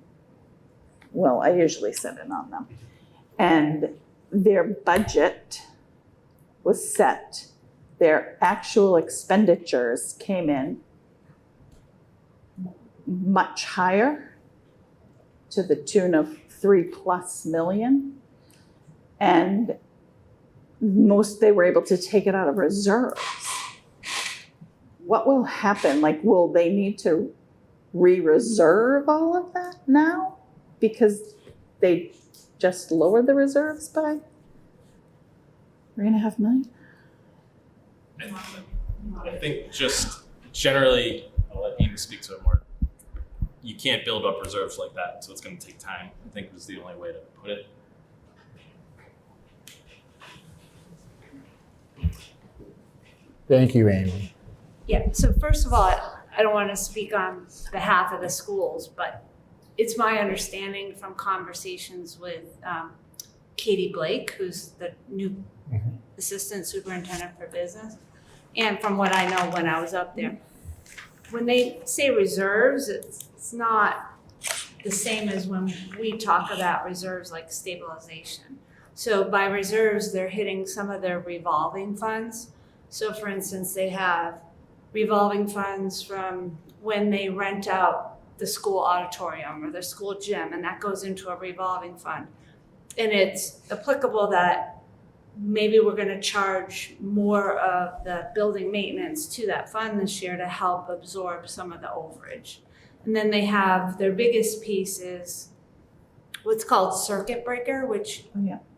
Well, I usually sit in on them. And their budget was set. Their actual expenditures came in much higher, to the tune of $3+ million. And they were able to take it out of reserves. What will happen? Like, will they need to re-reserve all of that now? Because they just lowered the reserves by $3.5 million? I think just generally, I'll let Amy speak to it more. You can't build up reserves like that, so it's going to take time. I think is the only way to put it. Thank you, Amy. Yeah, so first of all, I don't want to speak on behalf of the schools, but it's my understanding from conversations with Katie Blake, who's the new assistant superintendent for business, and from what I know when I was up there. When they say reserves, it's not the same as when we talk about reserves like stabilization. So by reserves, they're hitting some of their revolving funds. So for instance, they have revolving funds from when they rent out the school auditorium or the school gym, and that goes into a revolving fund. And it's applicable that maybe we're gonna charge more of the building maintenance to that fund this year to help absorb some of the overage. And then they have, their biggest piece is what's called circuit breaker, which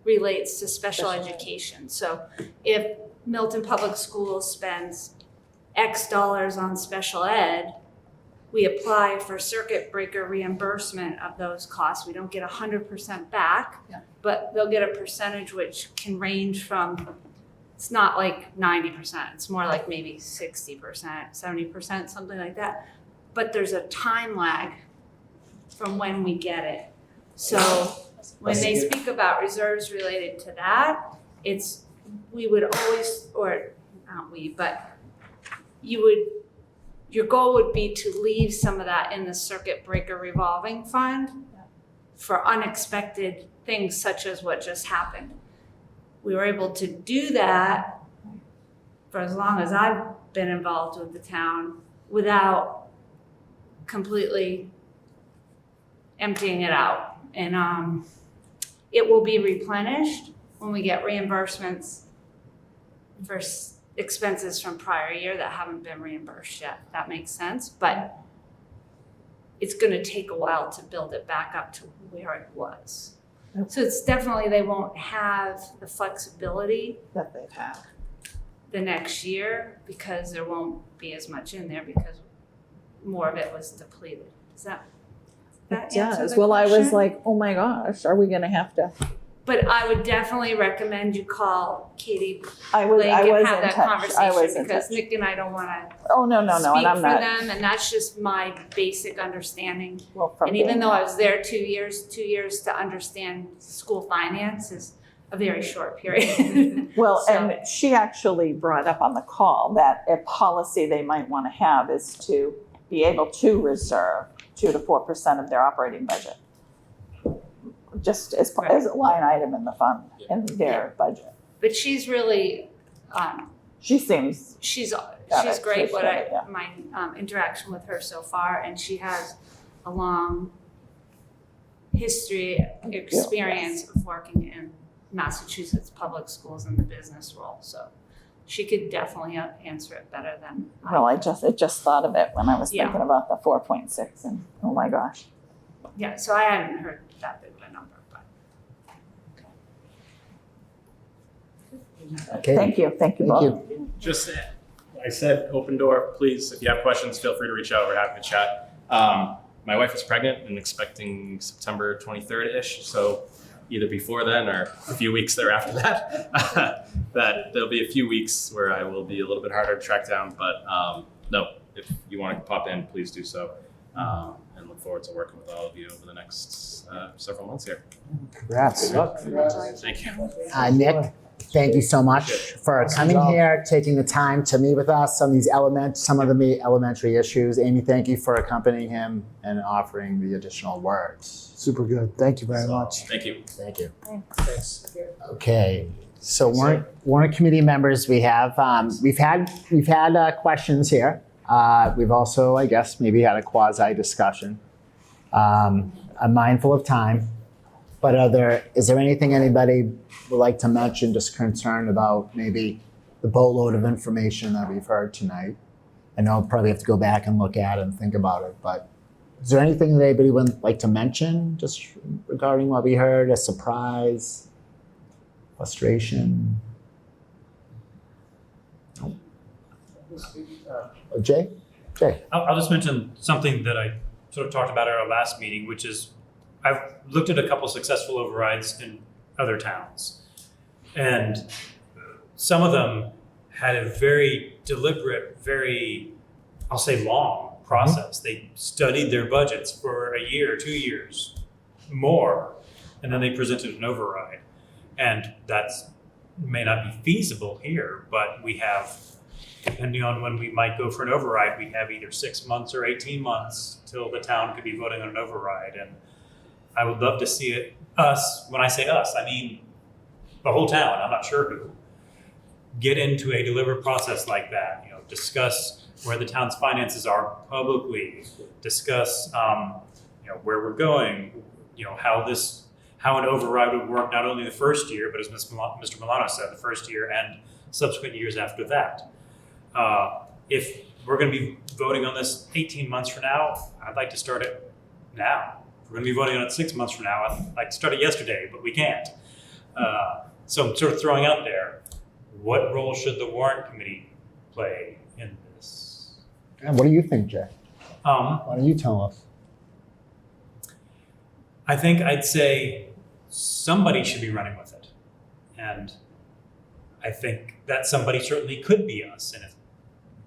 relates to special education. So if Milton Public Schools spends X dollars on special ed, we apply for circuit breaker reimbursement of those costs. We don't get 100% back, but they'll get a percentage which can range from, it's not like 90%, it's more like maybe 60%, 70%, something like that. But there's a time lag from when we get it. So when they speak about reserves related to that, it's, we would always, or not we, but you would, your goal would be to leave some of that in the circuit breaker revolving fund for unexpected things such as what just happened. We were able to do that for as long as I've been involved with the town without completely emptying it out. And it will be replenished when we get reimbursements for expenses from prior year that haven't been reimbursed yet. That makes sense, but it's gonna take a while to build it back up to where it was. So it's definitely, they won't have the flexibility that they've had the next year because there won't be as much in there because more of it was depleted. Does that answer does. the Well, I was question? like, oh my gosh, are we gonna have to? But I would definitely recommend you call Katie I was Blake and in have that touch. I was conversation in because touch. Nick and I don't wanna Oh, no, and speak I'm for not. them, and that's just my basic understanding. Well, from And even being though I was there 2 years to understand school finance is a very short period. Well, So- and she actually brought up on the call that a policy they might want to have is to be able to reserve 2 to 4% of their operating budget. Just as a line item in the fund, in their budget. But she's really, She seems, she's it. great, She's got it, yeah. my interaction with her so far, and she has a long experience of working in Massachusetts public schools in the business role, so she could definitely answer it better than I. well, I just thought of it when I was Yeah. thinking about the 4.6 and oh my gosh. Yeah, so I hadn't heard that big of a number, but. Okay. Thank you both. Just, I said, open door, please. If you have questions, feel free to reach out. We're happy to chat. My wife is pregnant and expecting September 23rd-ish. So either before then or a few weeks thereafter that, that there'll be a few weeks where I will be a little bit harder to track down. But no, if you want to pop in, please do so. And look forward to working with all of you over the next several months here. Congrats. Thank you. Nick, thank you so much for coming here, taking the time to meet with us on these some of the elementary issues. Amy, thank you for accompanying him and offering the additional words. Super good. Thank you very much. Thank you. Thank you. Thanks. Okay, so warrant committee members, we've had questions here. We've also, I guess, maybe had a quasi discussion. I'm mindful of time, but is there anything anybody would like to mention, just concerned about maybe the boatload of information that we've heard tonight? I know I'll probably have to go back and look at it and think about it, but is there anything that anybody would like to mention just regarding what we heard, a surprise, frustration? No? Jay? I'll just mention something that I sort of talked about at our last meeting, which is I've looked at a couple successful overrides in other towns. And some of them had a very deliberate, very, I'll say long process. They studied their budgets for a year, 2 years, more, and then they presented an override. And that's may not be feasible here, but we have depending on when we might go for an override, we have either 6 months or 18 months till the town could be voting on an override. And I would love to see it, us, when I say us, I mean the whole town, I'm not sure who, get into a deliberate process like that, discuss where the town's finances are publicly, discuss, where we're going, how an override would work not only the first year, but as Mr. Milano said, the first year and subsequent years after that. If we're going to be voting on this 18 months from now, I'd like to start it now. If we're going to be voting on it 6 months from now, I'd like to start it yesterday, but we can't. So I'm sort of throwing out there, what role should the Warrant Committee play in this? And what do you think, Jay? Why don't you tell us? I think I'd say somebody should be running with it. And I think that somebody certainly could be us. And if,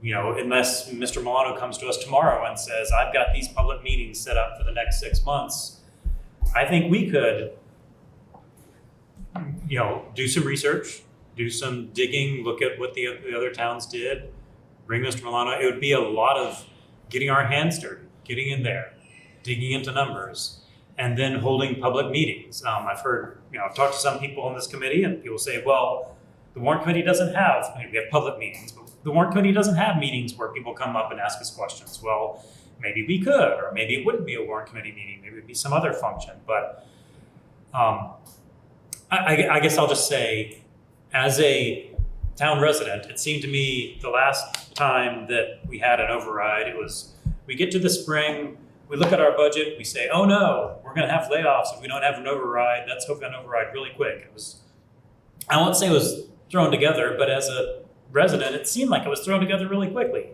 unless Mr. Milano comes to us tomorrow and says, I've got these public meetings set up for the next 6 months, I think we could, do some research, do some digging, look at what the other towns did, bring Mr. Milano. It would be a lot of getting our hands dirty, getting in there, digging into numbers, and then holding public meetings. I've heard, I've talked to some people on this committee, and people say, well, the Warrant Committee doesn't have, we have public meetings, but the Warrant Committee doesn't have meetings where people come up and ask us questions. Well, maybe we could, or maybe it wouldn't be a Warrant Committee meeting, maybe it'd be some other function. But I guess I'll just say, as a town resident, it seemed to me the last time that we had an override, it was, we get to the spring, we look at our budget, we say, oh no, we're gonna have layoffs if we don't have an override. Let's hope an override really quick. It was, I won't say it was thrown together, but as a resident, it seemed like it was thrown together really quickly.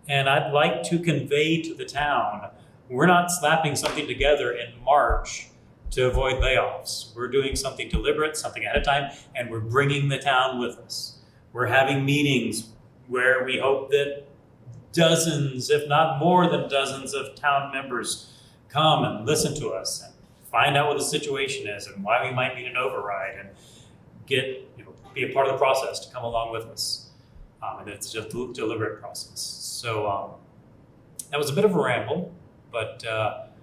And I'd like to convey to the town, we're not slapping something together in March to avoid layoffs. We're doing something deliberate, something ahead of time, and we're bringing the town with us. We're having meetings where we hope that dozens, if not more than dozens of town members come and listen to us and find out what the situation is and why we might need an override and get, be a part of the process to come along with us. And it's just a deliberate process. So that was a bit of a ramble, but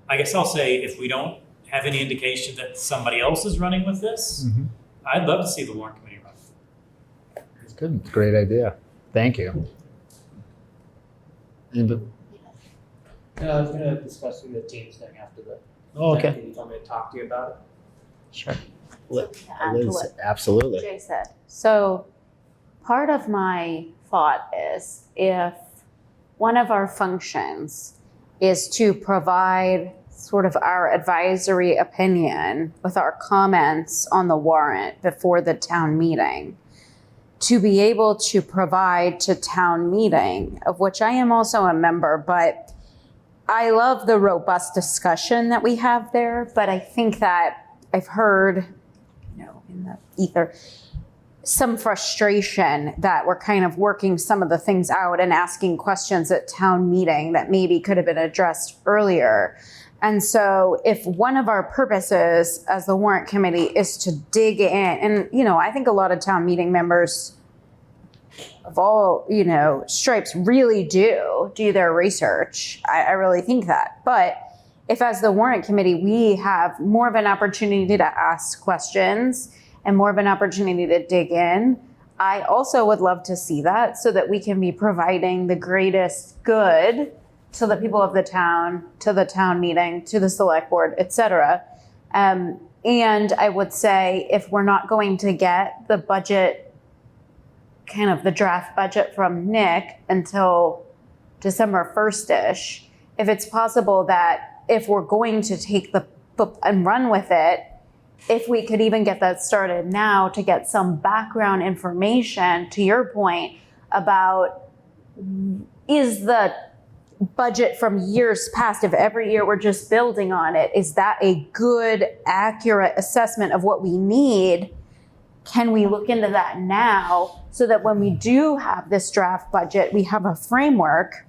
I guess I'll say if we don't have any indication that somebody else is running with this, I'd love to see the Warrant Committee run. It's good. It's a great idea. Thank you. No, I was going to discuss with the teams thing after the. Oh, okay. You told me to talk to you about it. Sure. To add to Liz, what absolutely. Jay said. So part of my thought is if one of our functions is to provide sort of our advisory opinion with our comments on the warrant before the town meeting, to be able to provide to town meeting, of which I am also a member, but I love the robust discussion that we have there. But I think that I've heard, in the ether, some frustration that we're kind of working some of the things out and asking questions at town meeting that maybe could have been addressed earlier. And so if one of our purposes as the Warrant Committee is to dig in, and, I think a lot of town meeting members of all, stripes really do their research. I really think that. But if as the Warrant Committee, we have more of an opportunity to ask questions and more of an opportunity to dig in, I also would love to see that so that we can be providing the greatest good to the people of the town, to the town meeting, to the select board, et cetera. And I would say if we're not going to get the budget, kind of the draft budget from Nick until December 1st-ish, if it's possible that if we're going to take the and run with it, if we could even get that started now to get some background information, to your point, about is the budget from years past, if every year we're just building on it, is that a good, accurate assessment of what we need? Can we look into that now so that when we do have this draft budget, we have a framework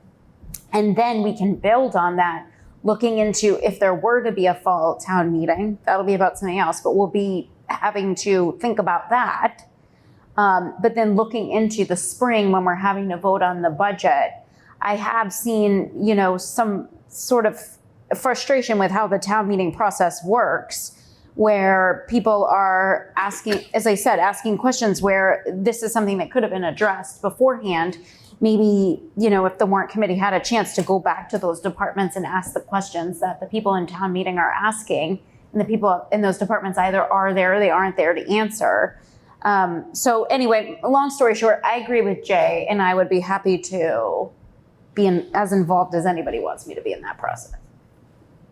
and then we can build on that, looking into if there were to be a fall town meeting, that'll be about something else, but we'll be having to think about that. But then looking into the spring when we're having to vote on the budget, I have seen, some sort of frustration with how the town meeting process works, where people are asking, as I said, asking questions where this is something that could have been addressed beforehand. Maybe, if the warrant committee had a chance to go back to those departments and ask the questions that the people in town meeting are asking, and the people in those departments either are there or they aren't there to answer. So anyway, long story short, I agree with Jay, and I would be happy to be as involved as anybody wants me to be in that process.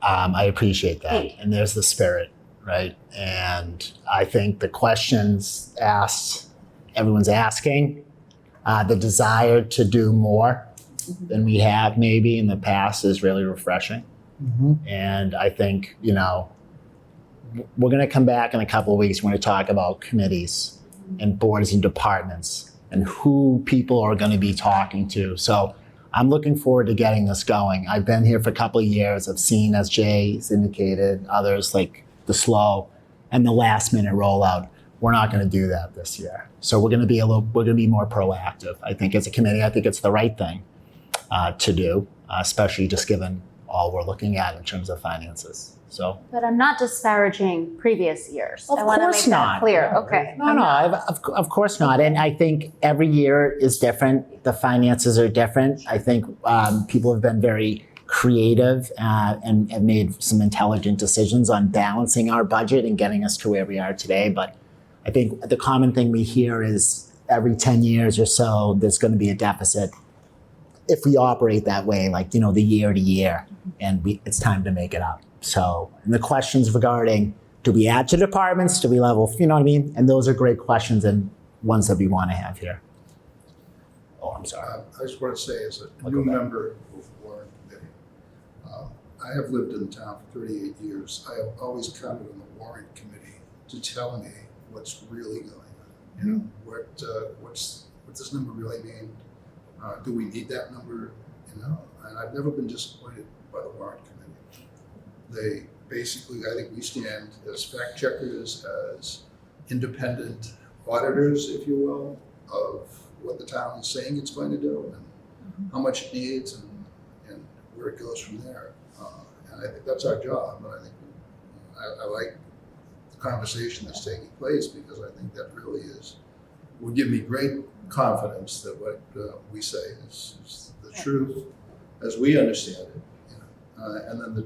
I appreciate that. Thank you. And there's the spirit, right? And I think the questions asked, everyone's asking, the desire to do more than we have maybe in the past is really refreshing. And I think, we're going to come back in a couple of weeks. We're going to talk about committees and boards and departments and who people are going to be talking to. So I'm looking forward to getting this going. I've been here for a couple of years. I've seen, as Jay's indicated, others like the slow and the last minute rollout. We're not going to do that this year. So we're going to be more proactive. I think as a committee, I think it's the right thing to do, especially just given all we're looking at in terms of finances. So, But I'm not disparaging previous years. Of I want to course make not. that clear. Okay. Of course not. And I think every year is different. The finances are different. I think people have been very creative and have made some intelligent decisions on balancing our budget and getting us to where we are today. But I think the common thing we hear is every 10 years or so, there's going to be a deficit if we operate that way, like, the year to year, and it's time to make it up. So, and the questions regarding, do we add to departments? Do we level, you know what I mean? And those are great questions and ones that we want to have here. Oh, I'm sorry. I just want to say, as a new member of the Warrant Committee, I have lived in town for 38 years. I have always counted on the Warrant Committee to tell me what's really going on. What's this number really mean? Do we need that number? And I've never been disappointed by the Warrant Committee. They basically, I think we stand as fact checkers, as independent auditors, if you will, of what the town is saying it's going to do and how much it needs and where it goes from there. And I think that's our job. And I think I like the conversation that's taking place, because I think that really will give me great confidence that what we say is the truth as we understand it. And then the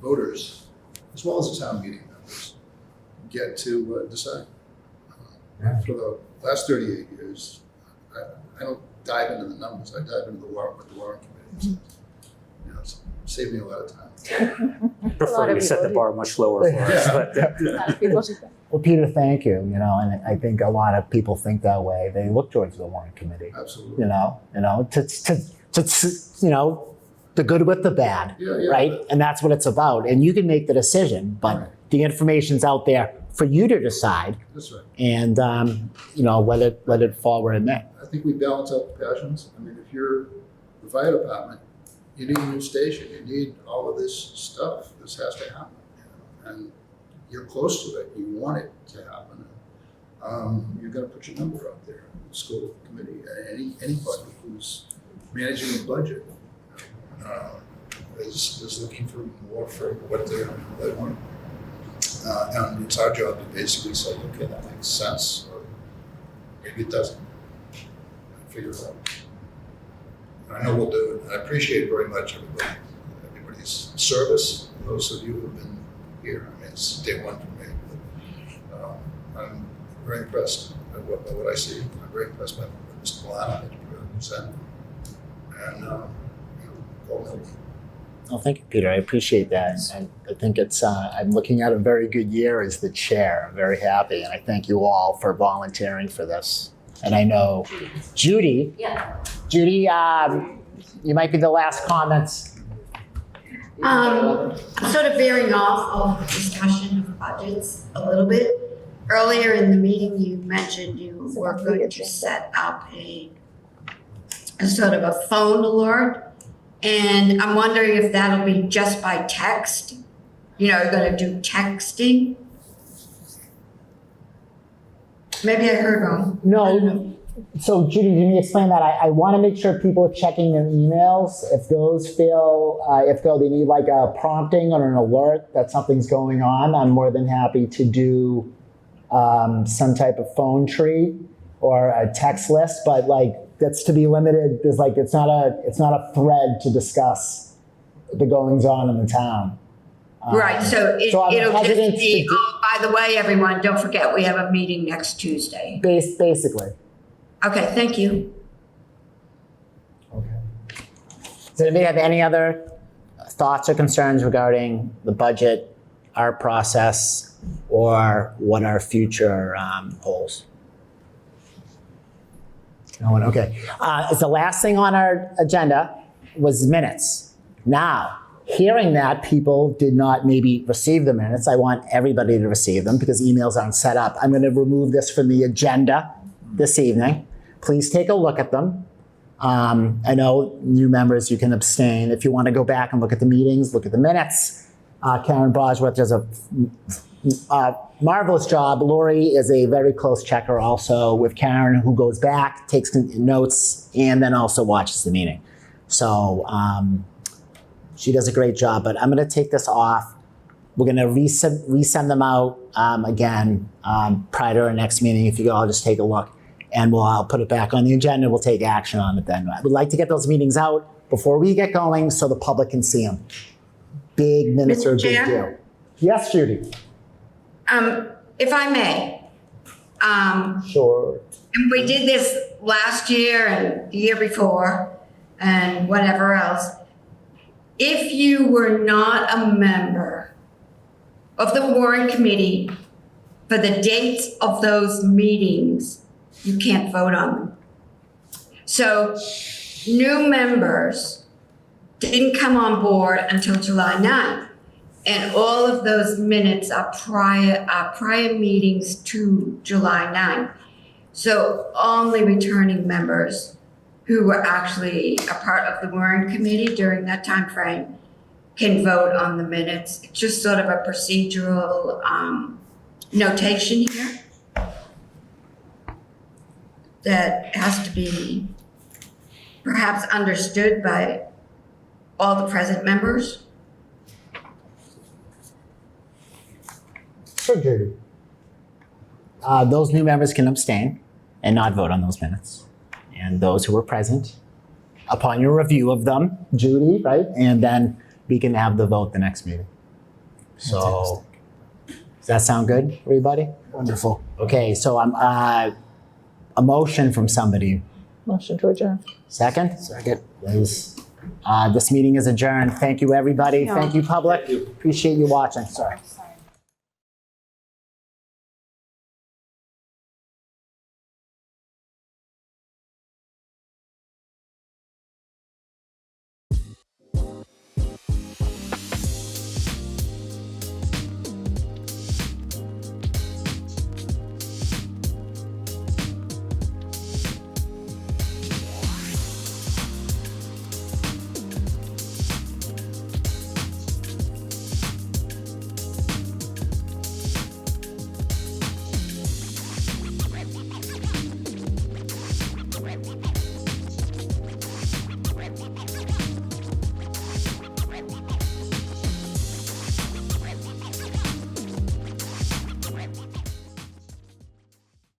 voters, as well as the town meeting members, get to decide. For the last 38 years, I don't dive into the numbers. I dive into what the Warrant Committee is. Save me a lot of time. Prefer you set the bar much lower for us. But Well, Peter, thank you. And I think a lot of people think that way. They look towards the Warrant Committee. Absolutely. To the good with the bad, right? And that's what it's about. And you can make the decision, but the information's out there for you to decide. That's right. And let it fall where it may. I think we balance out the passions. I mean, if you're the fire department, you need a new station. You need all of this stuff. This has to happen. And you're close to it. You want it to happen. You're going to put your number out there. The school committee, anybody who's managing a budget is looking for more for what they want. And it's our job to basically say, okay, that makes sense, or maybe it doesn't. Figure it out. And I know we'll do it. I appreciate very much everybody's service. Those of you who have been here, I mean, it's day one for me. But, I'm very impressed by what I see. I'm very impressed by Mr. Milano that you represent. And go Milton. Oh, thank you, Peter. I appreciate that. And I think I'm looking at a very good year as the chair. I'm very happy. And I thank you all for volunteering for this. And I know Judy, you might be the last comments. Sort of veering off of the discussion of budgets a little bit. Earlier in the meeting, you mentioned you were going to set up a sort of a phone alert. And I'm wondering if that'll be just by text. You're going to do texting. Maybe I heard wrong. No, so Judy, can you explain that? I want to make sure people are checking their emails. If those feel, they need like a prompting or an alert that something's going on, I'm more than happy to do some type of phone tree or a text list, but like that's to be limited. There's like, it's not a thread to discuss the goings on in the town. Right, so I'm it'll just hesitant be, to- oh, by the way, everyone, don't forget, we have a meeting next Tuesday. Basically. Okay, thank you. Does anybody have any other thoughts or concerns regarding the budget, our process, or what our future holds? No one, okay. The last thing on our agenda was minutes. Now, hearing that people did not maybe receive the minutes, I want everybody to receive them because emails aren't set up. I'm going to remove this from the agenda this evening. Please take a look at them. I know new members, you can abstain. If you want to go back and look at the meetings, look at the minutes. Karen Bosworth does a marvelous job. Lori is a very close checker also with Karen, who goes back, takes notes, and then also watches the meeting. So she does a great job, but I'm going to take this off. We're going to resend them out again prior to our next meeting. If you go, I'll just take a look. And I'll put it back on the agenda. We'll take action on it then. I would like to get those meetings out before we get going so the public can see them. Big minutes are a big deal. Yes, Judy. If I may. Sure. And we did this last year and the year before and whatever else. If you were not a member of the Warrant Committee for the dates of those meetings, you can't vote on them. So new members didn't come on board until July 9th. And all of those minutes are prior meetings to July 9th. So only returning members who were actually a part of the Warrant Committee during that time frame can vote on the minutes. It's just sort of a procedural notation here that has to be perhaps understood by all the present members. Sure, Judy. Those new members can abstain and not vote on those minutes. And those who were present, upon your review of them, Judy, right? And then we can have the vote the next meeting. So, does that sound good, everybody? Wonderful. Okay, so I'm a motion from somebody. Motion to adjourn. Second? Second. This meeting is adjourned. Thank you, everybody. Thank you, public. Appreciate you watching. Sorry.